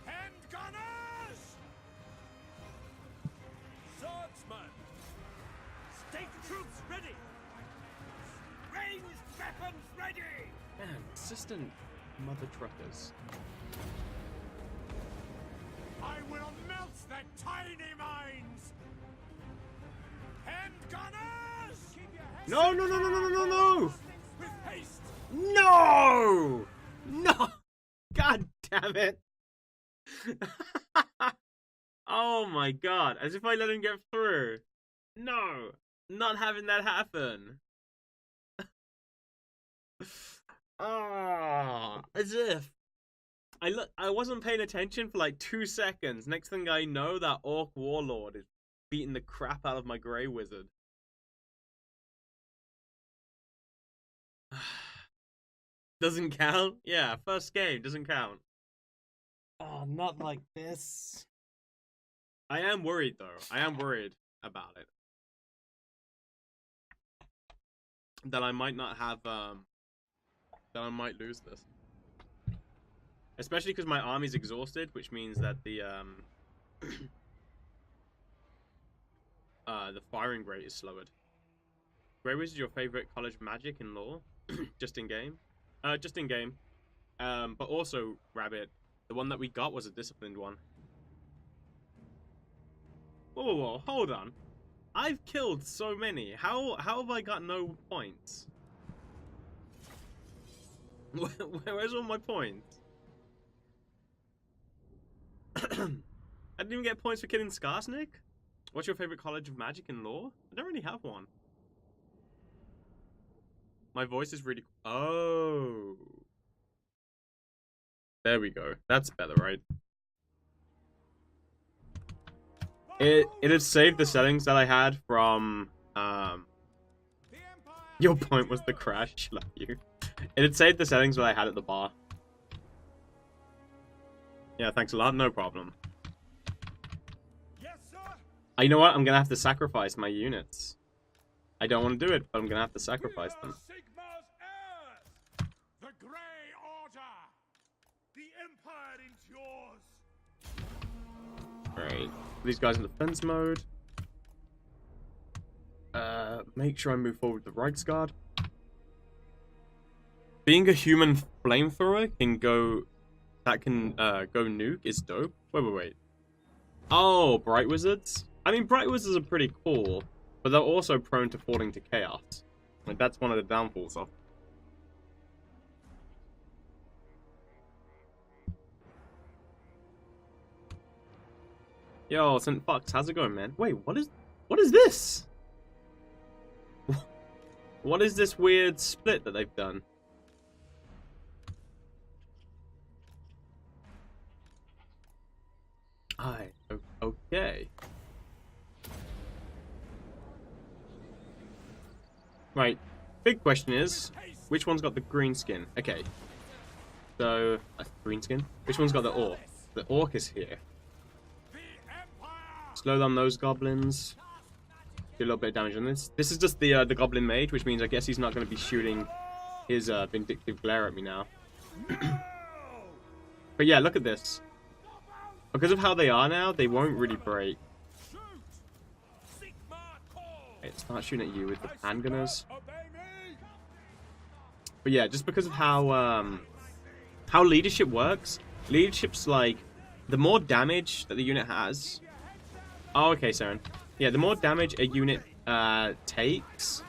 Handgunners! Swordsman! State troops ready! Ranged weapons ready! Man, consistent mother truckers. I will melt their tiny minds! Handgunners! Keep your heads No, no, no, no, no, no, no, with haste! no! No! God damn it! Oh my god, as if I let him get through. No! Not having that happen. Ah, as if. I wasn't paying attention for like 2 seconds. Next thing I know, that orc warlord is beating the crap out of my grey wizard. Doesn't count? Yeah, first game, doesn't count. Oh, not like this. I am worried though. I am worried about it. That I might not have, that I might lose this. Especially because my army's exhausted, which means that the firing rate is slowed. Grey Wizard, your favorite college magic and lore? Just in game? Just in game. But also, Rabbit, the one that we got was a disciplined one. Whoa, whoa, whoa, hold on. I've killed so many. How have I got no points? Where's all my points? I didn't even get points for killing Skarsnik? What's your favorite college of magic and lore? I don't really have one. My voice is really... Oh. There we go. That's better, right? It had saved the settings that I had from, Your point was the crash, love you. It had saved the settings that I had at the bar. Yeah, thanks a lot, no problem. Yes, sir! You know what? I'm gonna have to sacrifice my units. I don't want to do it, but I'm gonna have to sacrifice We are them. Sigma's heirs! The Grey Order! The Empire endures! Alright. These guys in defense mode. Make sure I move forward with the Reichsguard. Being a human flamethrower can go... That can, go nuke is dope. Wait. Oh, Bright Wizards? I mean, Bright Wizards are pretty cool, but they're also prone to falling to chaos. Like, that's one of the downfalls of. Yo, St. Fox, how's it going, man? Wait, what is this? What is this weird split that they've done? Okay. Right, big question is, which one's got the green skin? Okay. So, green skin? Which one's got the orc? The orc is here. Slow down those goblins. Do a little bit of damage on this. This is just the goblin mage, which means I guess he's not going to be shooting his vindictive glare at me now. But yeah, look at this. Because of how they are now, they won't really break. Okay, start shooting at you with the handgunners. But yeah, just because of how leadership works, leadership's like the more damage that the unit has. Oh, okay, Saren. Yeah, the more damage a unit takes,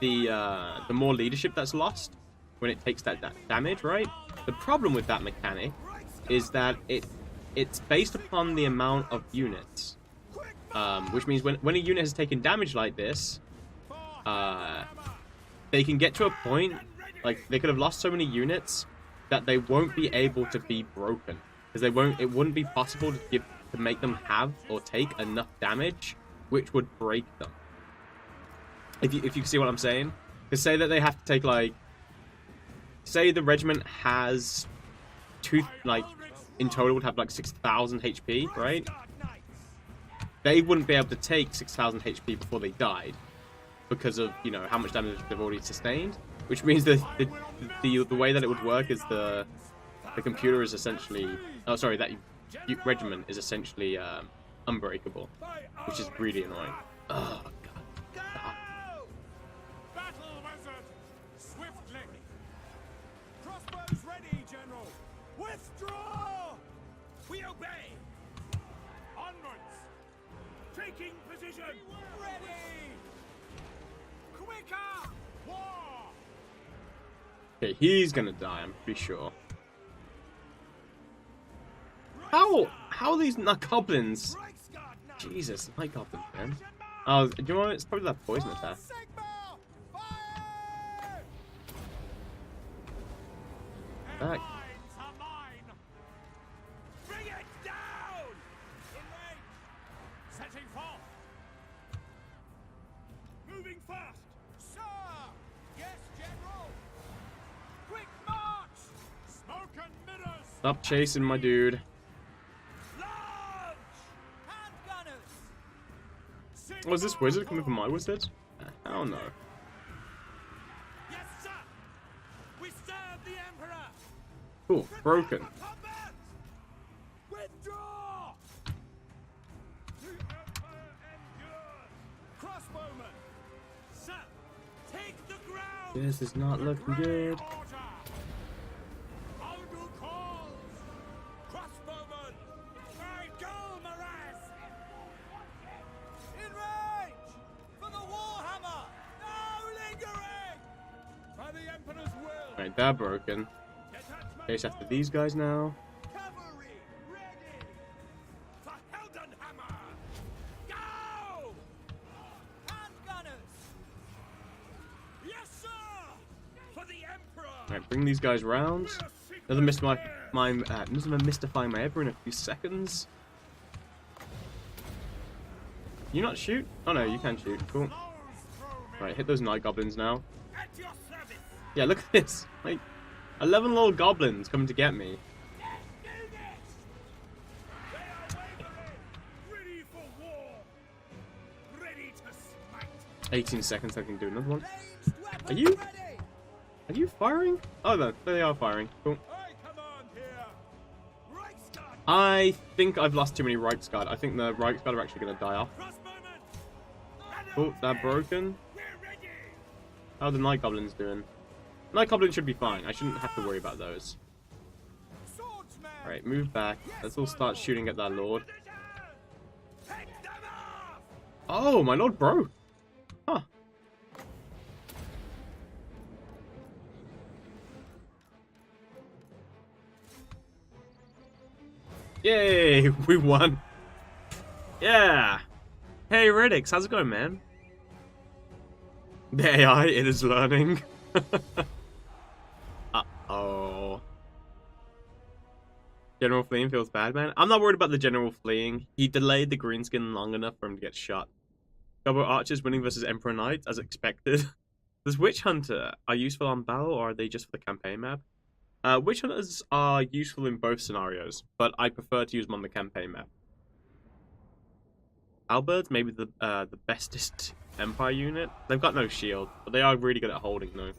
the more leadership that's lost when it takes that damage, right? The problem with that mechanic is that it's based upon the amount of units, which means when a unit has taken damage like this, they can get to a point, like they could have lost so many units that they won't be able to be broken, because it wouldn't be possible to make them have or take enough damage which would break them. If you can see what I'm saying, because say that they have to take, like, say the regiment has in total would have like 6,000 HP, right? they wouldn't be able to take 6,000 HP before they died because of, you know, how much damage they've already sustained. Which means that the way that it would work is the computer is essentially, oh sorry, that regiment is essentially unbreakable, which is really annoying. Oh god. Battle wizard, swiftly. Crossbows ready, General. Withdraw. We obey. Onwards. Taking position. Ready. Quicker. War. Okay, he's gonna die, I'm pretty sure. How are these night goblins? Jesus, night goblins, man. Oh, do you know what? It's probably that poison attack. Back. Bring it down! In range! Setting forth! Moving fast! Sir! Yes, General! Quick march! Smoke and mirrors! Stop chasing my dude. Large! Hand gunners! Was this wizard coming from my wizard? Hell no. Yes, sir! We serve the Emperor! Cool, broken. Combat! Withdraw! The Empire endures! Crossbowmen! Sir, take the ground! This is not looking good. Order! Aldu calls! Crossbowmen! By Golmaraz! In range! For the Warhammer! No lingering! By the Emperor's will! Right, they're broken. Chase after these guys now. Cavalry, ready! For Heldenhammer! Go! Hand gunners! Yes, sir! For the Emperor! Alright, bring these guys round. Another mystifying my ever in a few seconds. Can you not shoot? Oh no, you can shoot. Cool. Right, hit those night goblins now. At your service! Yeah, look at this. Like, 11 little goblins coming to get me. Do this! They are wavering! Ready for war! Ready to smite! 18 seconds, I can do another one. Ranged weapons Are you- ready! Are you firing? Oh no, they are firing. Cool. I command here! Reichsguard! I think I've lost too many Reichsguard. I think the Reichsguard are actually going to die off. Crossbowmen! Oh, they're broken. We're ready! How are the night goblins doing? Night goblins should be fine. I shouldn't have to worry about those. Swordsman! Alright, move back. Let's all start shooting at that lord. Take them off! Oh, my lord broke. Huh. Yay, we won. Yeah. Hey, Riddix, how's it going, man? The AI, it is learning. Uh-oh. General fleeing feels bad, man. I'm not worried about the general fleeing. He delayed the greenskin long enough for him to get shot. Double archers winning versus Emperor Knight, as expected. Does Witch Hunter are useful on battle, or are they just for the campaign map? Witch Hunters are useful in both scenarios, but I prefer to use them on the campaign map. Halberds, maybe the bestest Empire unit. They've got no shield, but they are really good at holding though.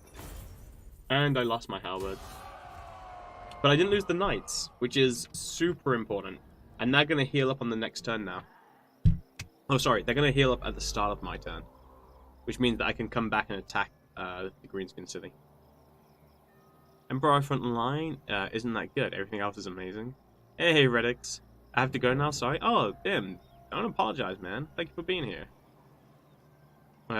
And I lost my halberd. But I didn't lose the knights, which is super important. And they're going to heal up on the next turn now. Oh, sorry, they're going to heal up at the start of my turn. Which means that I can come back and attack the Greenskin City. Emperor front line isn't that good. Everything else is amazing. Hey, Reddix. I have to go now, sorry. Oh, Dim. Don't apologize, man. Thank you for being here.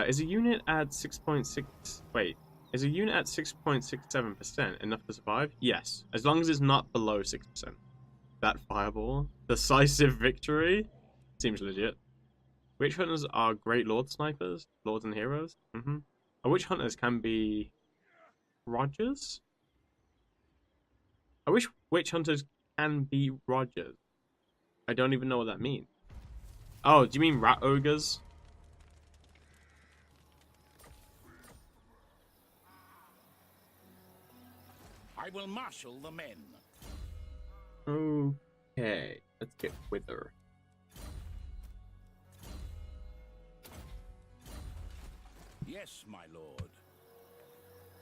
Is a unit at 6.6... Wait. Is a unit at 6.67% enough to survive? Yes. As long as it's not below 6%. That fireball. Decisive victory? Seems legit. Witch Hunters are great Lord Snipers. Lords and Heroes. Witch Hunters can be... Rogers? I wish Witch Hunters can be Rogers. I don't even know what that means. Oh, do you mean Rat Ogres? I will marshal the men. Okay, let's get Wither. Yes, my lord.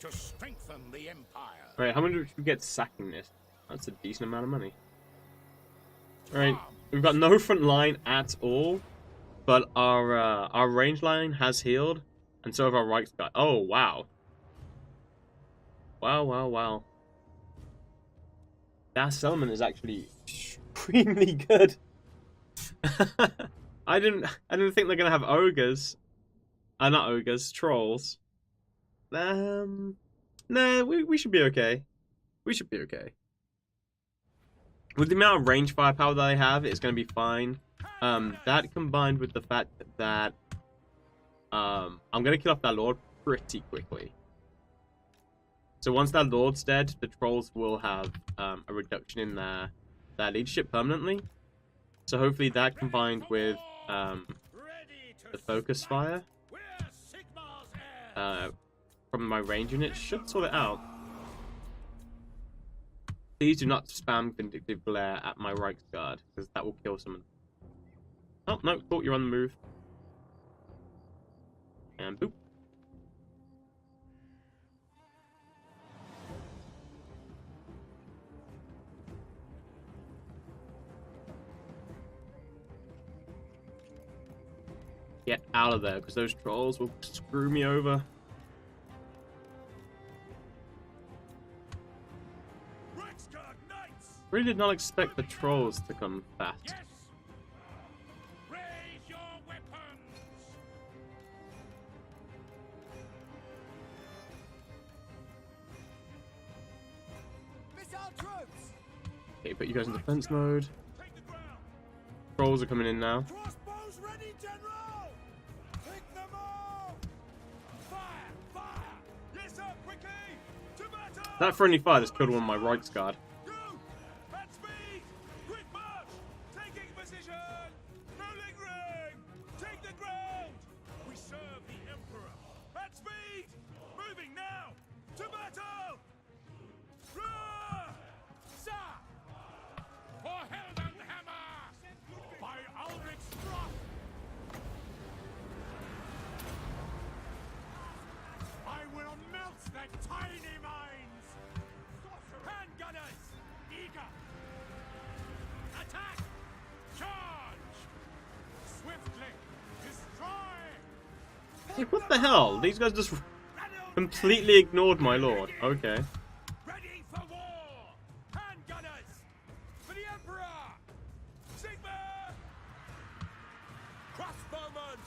To strengthen the Empire. Alright, how much do we get sacking this? That's a decent amount of money. Alright, we've got no front line at all, but our range line has healed, and so have our right side. Oh, wow. Wow, wow, wow. That settlement is actually extremely good. I didn't think they're gonna have ogres. Not ogres, trolls. Nah, we should be okay. We should be okay. With the amount of range firepower that I have, it's gonna be fine. That combined with the fact that I'm gonna kill off that lord pretty quickly. So once that lord's dead, the trolls will have a reduction in their leadership permanently. So hopefully that combined with the focus fire from my range unit should sort it out. Please do not spam Vindictive Glare at my Reichsguard, because that will kill someone. Oh, no, thought you're on the move. And boop. Get out of there, because those trolls will screw me over. Really did not expect the trolls to come fast. Yes. Raise your weapons. Missile troops! Okay, put you guys in defense mode. Take the ground. Trolls are coming in now. Crossbows ready, General! Pick them off! Fire! Fire! Yes, sir! Quickly! To battle! That friendly fire just killed one of my Reichsguard. Go! At speed! Quick march! Taking position! No lingering! Take the ground! We serve the Emperor! At speed! Moving now! To battle! Roar! Sir! For Heldenhammer! By Ulrich Stroff! I will melt their tiny minds! Handgunners! Eager! Attack! Charge! Swiftly! Destroy! Hey, what the hell? These guys just completely ignored my lord. Okay. Ready for war! Handgunners! For the Emperor! Sigma! Crossbowmen!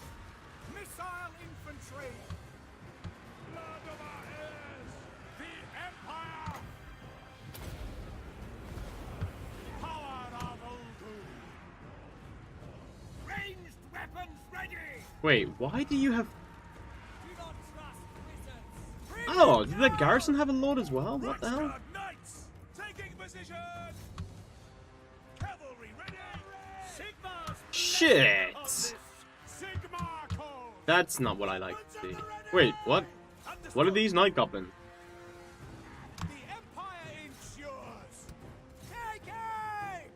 Missile infantry! Blood of our heirs! The Empire! Power of Uldu! Ranged weapons ready! Wait, why do you have... Do not trust wizards! Oh, did the garrison have a lord as well? What the hell? Reichsguard Knights! Taking position! Cavalry ready! Sigma's Shit! Sigma calls! That's not what I like to see. Wait, what? What are these night goblins? The Empire ensures! Take aim!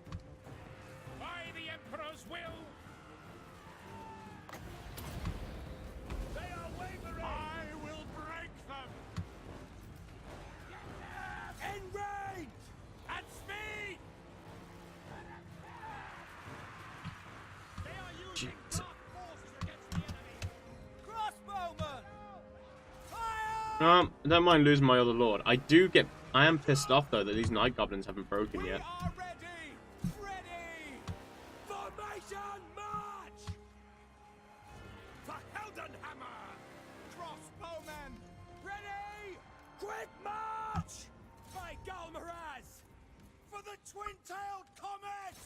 By the Emperor's will! They are wavering! I will break them! Enraged! At speed! They are using Jesus. dark forces against the enemy! Crossbowmen! Fire! I don't mind losing my other lord. I am pissed off though that these night goblins haven't broken We yet. are ready! Ready! Formation march! For Heldenhammer! Crossbowmen! Ready! Quick march! By Galmaraz! For the twin-tailed comet!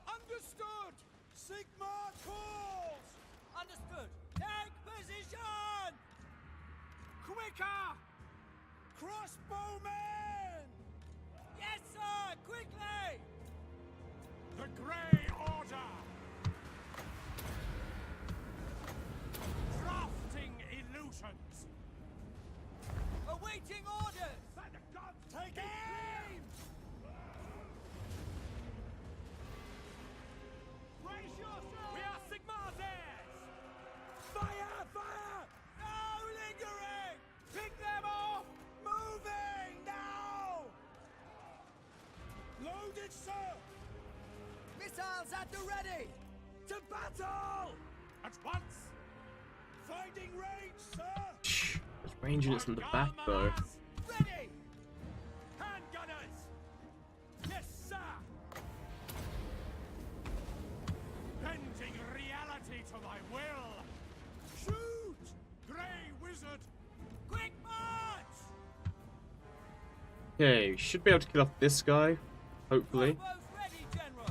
Understood! Sigma calls! Understood! Take position! Quicker! Crossbowmen! Yes, sir! Quickly! The Grey Order! Drafting illusions! Awaiting orders! By the gods, Take aim! Brace yourself! We are Sigma's heirs! Fire! Fire! No! Loaded, sir! Missiles at the ready! To battle! At once! Finding range, sir! Shh. There's range units in the back though. Ready! Handgunners! Yes, sir! Bending reality to my will! Shoot! Grey Wizard! Quick march! Okay, we should be able to kill off this guy, hopefully. Crossbows ready, General!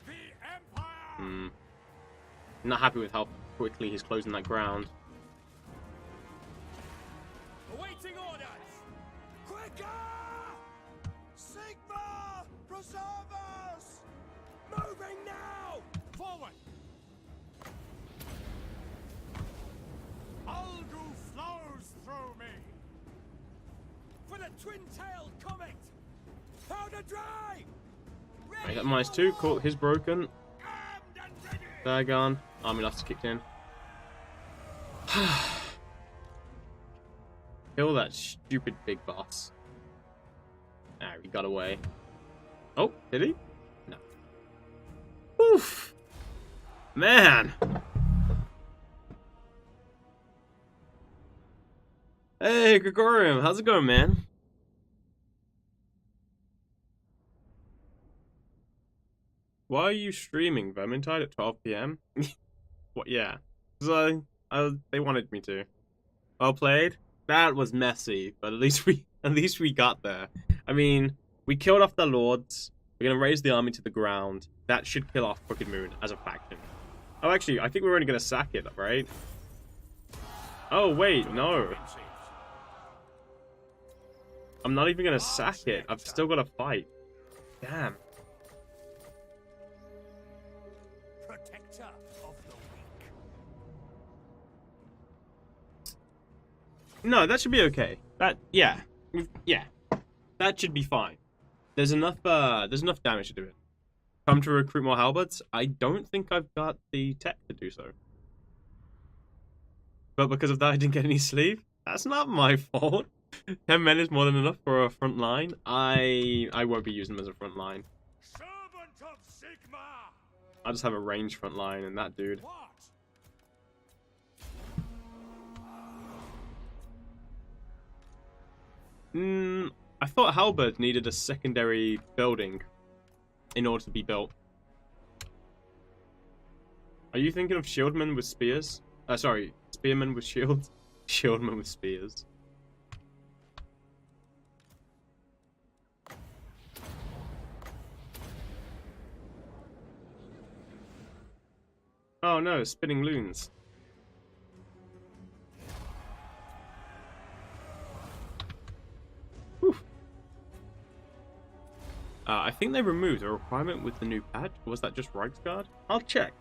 The Empire! Not happy with how quickly he's closing that ground. Awaiting orders! Quicker! Sigma! Preserve us! Moving now! Forward! Algu flows through me! For the twin-tailed comet! Powder dry! Right, that -2, cool, he's broken. Armed and ready! Dagon. Army lost kicked in. Kill that stupid big boss. Ah, he got away. Oh, did he? No. Oof. Man. Hey, Gregorium, how's it going, man? Why are you streaming Vermintide at 12 PM? What? Yeah, so they wanted me to. Well played. That was messy, but at least we got there. I mean, we killed off the lords. We're gonna raise the army to the ground. That should kill off Crooked Moon as a faction. Oh, actually, I think we're only gonna sack it, right? Oh wait, no. I'm not even gonna sack it. I've still got to fight. Damn. Protector of the weak. No, that should be okay. Yeah, that should be fine. There's enough damage to do it. Come to recruit more halberds? I don't think I've got the tech to do so. But because of that, I didn't get any sleep. That's not my fault. 10 men is more than enough for a front line. I won't be using them as a front line. Servant of Sigma! I just have a ranged front line and that dude. What? I thought halberd needed a secondary building in order to be built. Are you thinking of shieldmen with spears? Sorry, spearmen with shields? Shieldmen with spears. Oh no, spinning loons. Whew. I think they removed a requirement with the new patch. Or was that just Reichsguard? I'll check.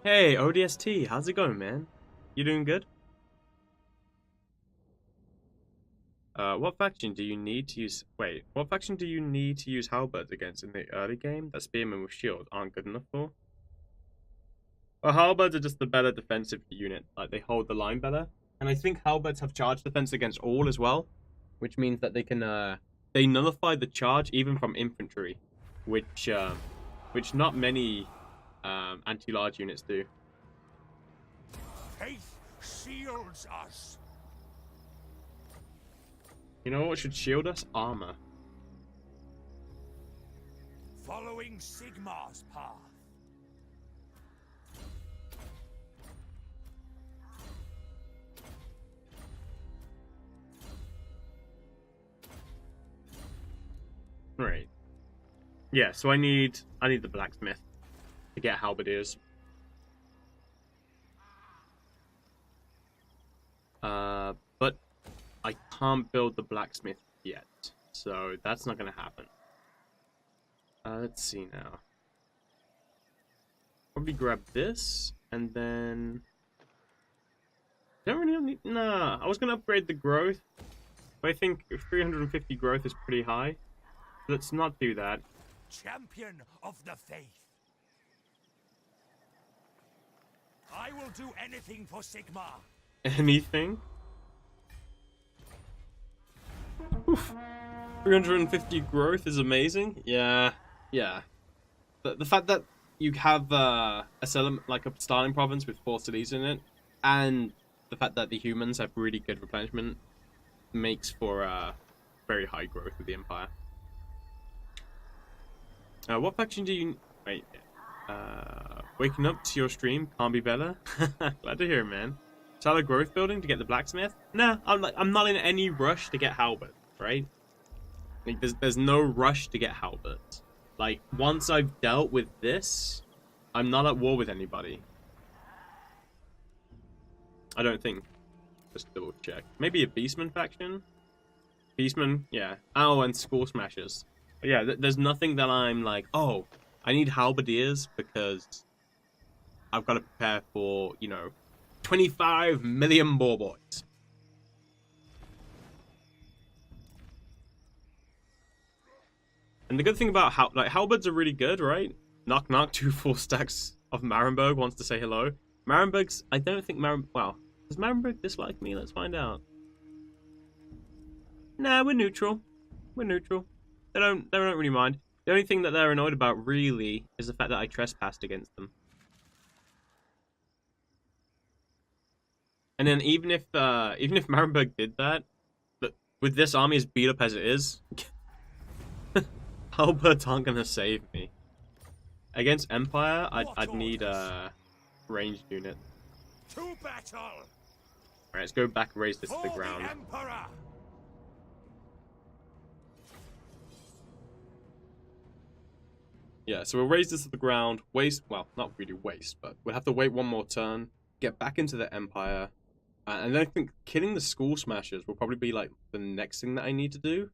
Hey, ODST, how's it going, man? You doing good? What faction do you need to use... Wait, what faction do you need to use halberds against in the early game that spearmen with shield aren't good enough for? Well, halberds are just the better defensive unit. Like, they hold the line better. And I think halberds have charge defense against all as well. Which means that they can, they nullify the charge even from infantry. Which not many, anti-large units do. Faith shields us. You know what should shield us? Armor. Following Sigma's path. Right. Yeah, so I need the blacksmith to get halberdiers. But I can't build the blacksmith yet, so that's not gonna happen. Let's see now. Probably grab this, and then... Don't really need... Nah, I was gonna upgrade the growth, but I think 350 growth is pretty high. Let's not do that. Champion of the faith. I will do anything for Sigma. Anything? Oof. 350 growth is amazing. Yeah, yeah. The fact that you have like a starting province with 4 cities in it, and the fact that the humans have really good replenishment makes for very high growth with the Empire. What faction do you... Wait. Waking up to your stream can't be better. Glad to hear it, man. Start a growth building to get the blacksmith? Nah, I'm not in any rush to get halberd, right? Like, there's no rush to get halberd. Like, once I've dealt with this, I'm not at war with anybody. I don't think. Just double check. Maybe a Beastman faction? Beastman, yeah. Oh, and Skull Smashers. But yeah, there's nothing that I'm like, oh, I need halberdiers because I've got to prepare for, you know, 25 million boar boys. And the good thing about halberds are really good, right? Knock knock, 2 full stacks of Marienburg wants to say hello. Marienburg's, I don't think well, does Marienburg dislike me? Let's find out. Nah, we're neutral. We're neutral. They don't really mind. The only thing that they're annoyed about really is the fact that I trespassed against them. And then even if Marienburg did that, with this army as beat up as it is, halberds aren't gonna save me. Against Empire, I'd need a ranged unit. To battle. Alright, let's go back and raise this to the ground. Emperor. Yeah, so we'll raise this to the ground, well, not really waste, but we'll have to wait one more turn, get back into the Empire, and I think killing the Skull Smashers will probably be like the next thing that I need to do.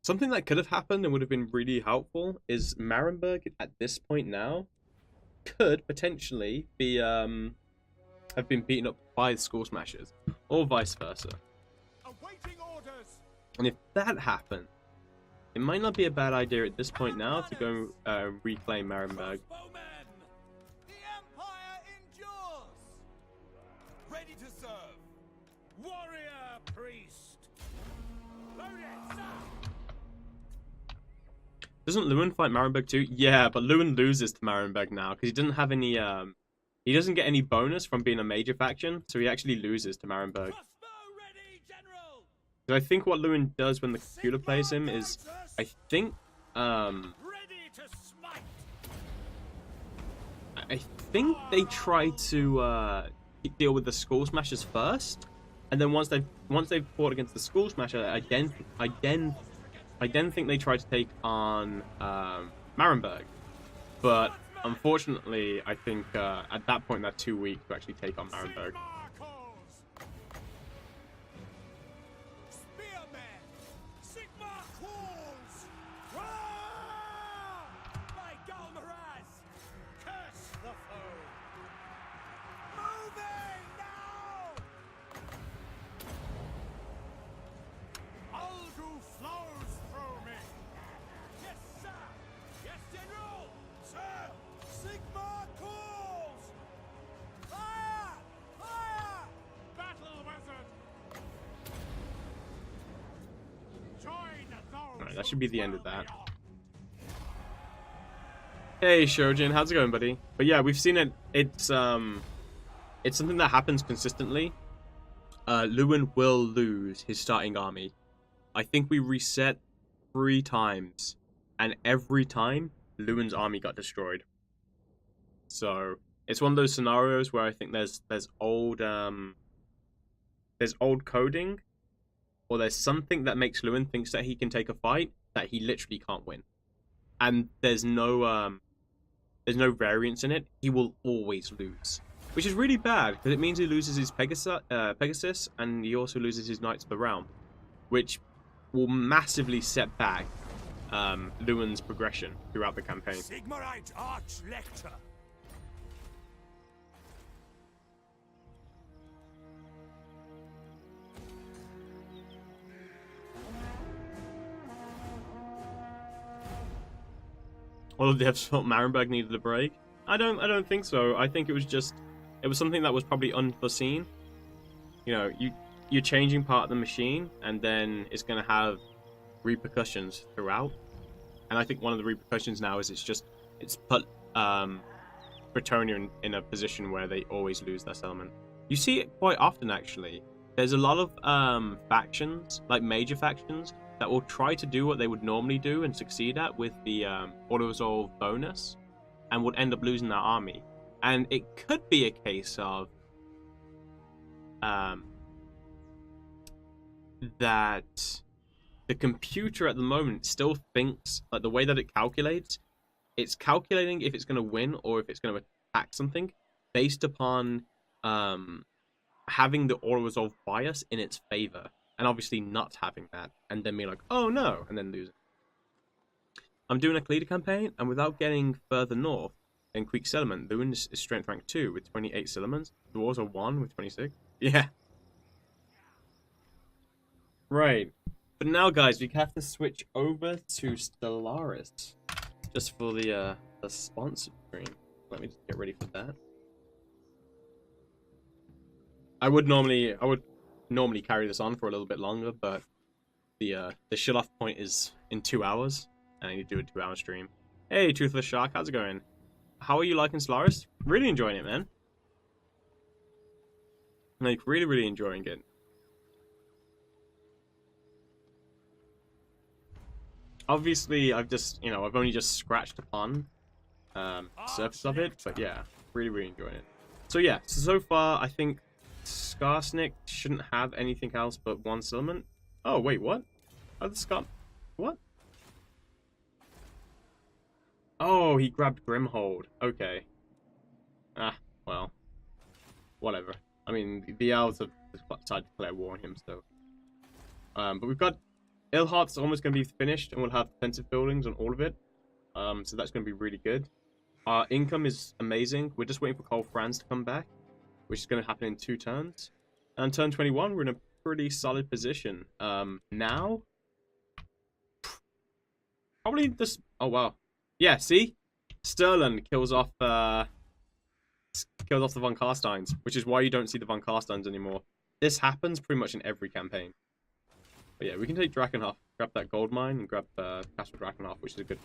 Something that could have happened and would have been really helpful is Marienburg at this point now could potentially be have been beaten up by the Skull Smashers, or vice versa. Awaiting orders. And if that happened, it might not be a bad idea at this point now to go reclaim Marienburg. Bowmen. The Empire endures. Ready to serve. Warrior priest. Loaded, sir. Doesn't Lewin fight Marienburg too? Yeah, but Lewin loses to Marienburg now because he doesn't have any he doesn't get any bonus from being a major faction, so he actually loses to Marienburg. Ready, General. So I think what Lewin does when the computer plays him is, I think Ready to smite. I think they try to deal with the Skull Smashers first, and then once they've fought against the Skull Smasher, I then think they try to take on Marienburg. But unfortunately, I think at that point they're too weak to actually take on Marienburg. Spearmen. Sigmar calls. Roar! By Galmaraz. Curse the foe. Moving now. Algu flows through me. Yes, sir. Yes, General. Sir. Sigmar calls. Fire! Fire! Battle wizard. Join those. Alright, that should be the end of that. Hey Shojin, how's it going, buddy? But yeah, we've seen it. It's something that happens consistently. Lewin will lose his starting army. I think we reset 3 times, and every time Lewin's army got destroyed. So it's one of those scenarios where I think there's old coding, or there's something that makes Lewin thinks that he can take a fight that he literally can't win, and there's no variance in it. He will always lose, which is really bad because it means he loses his Pegasus, and he also loses his Knights of the Realm, which will massively set back Lewin's progression throughout the campaign. Sigmarite Arch-Lector. All of the devs felt Marienburg needed a break. I don't think so. I think it was something that was probably unforeseen. You know, you're changing part of the machine, and then it's gonna have repercussions throughout. And I think one of the repercussions now is it's put Bretonnia in a position where they always lose their settlement. You see it quite often, actually. There's a lot of factions, like major factions, that will try to do what they would normally do and succeed at with the auto-resolve bonus, and would end up losing their army. And it could be a case of that the computer at the moment still thinks, like the way that it calculates, it's calculating if it's going to win or if it's going to attack something based upon having the auto-resolve bias in its favor, and obviously not having that, and then being like, oh no, and then losing. I'm doing a Cleader campaign, and without getting further north in Creek Settlement, Lewin is strength rank 2 with 28 settlements. Dwarves are 1 with 26. Yeah. Right. But now, guys, we have to switch over to Stellaris. Just for the sponsored stream. Let me just get ready for that. I would normally carry this on for a little bit longer, but the shut-off point is in 2 hours, and I need to do a 2-hour stream. Hey, Toothless Shark, how's it going? How are you liking Stellaris? Really enjoying it, man. Like, really, really enjoying it. Obviously, I've only just scratched upon the surface of it, but yeah, really, really enjoying it. So yeah, so far, I think Skarsnik shouldn't have anything else but 1 settlement. Oh, wait, what? Oh, the what? Oh, he grabbed Grimhold. Okay. Ah, well. Whatever. I mean, the elves have decided to declare war on him, so. But we've got Ilhart's almost going to be finished, and we'll have defensive buildings on all of it. So that's going to be really good. Our income is amazing. We're just waiting for Franz to come back, which is going to happen in 2 turns. And turn 21, we're in a pretty solid position. Now, probably this. Oh wow, yeah. See, Sterling kills off the Von Carsteins, which is why you don't see the Von Carsteins anymore. This happens pretty much in every campaign. But yeah, we can take Drakenhof, grab that gold mine, and grab Castle Drakenhof, which is a good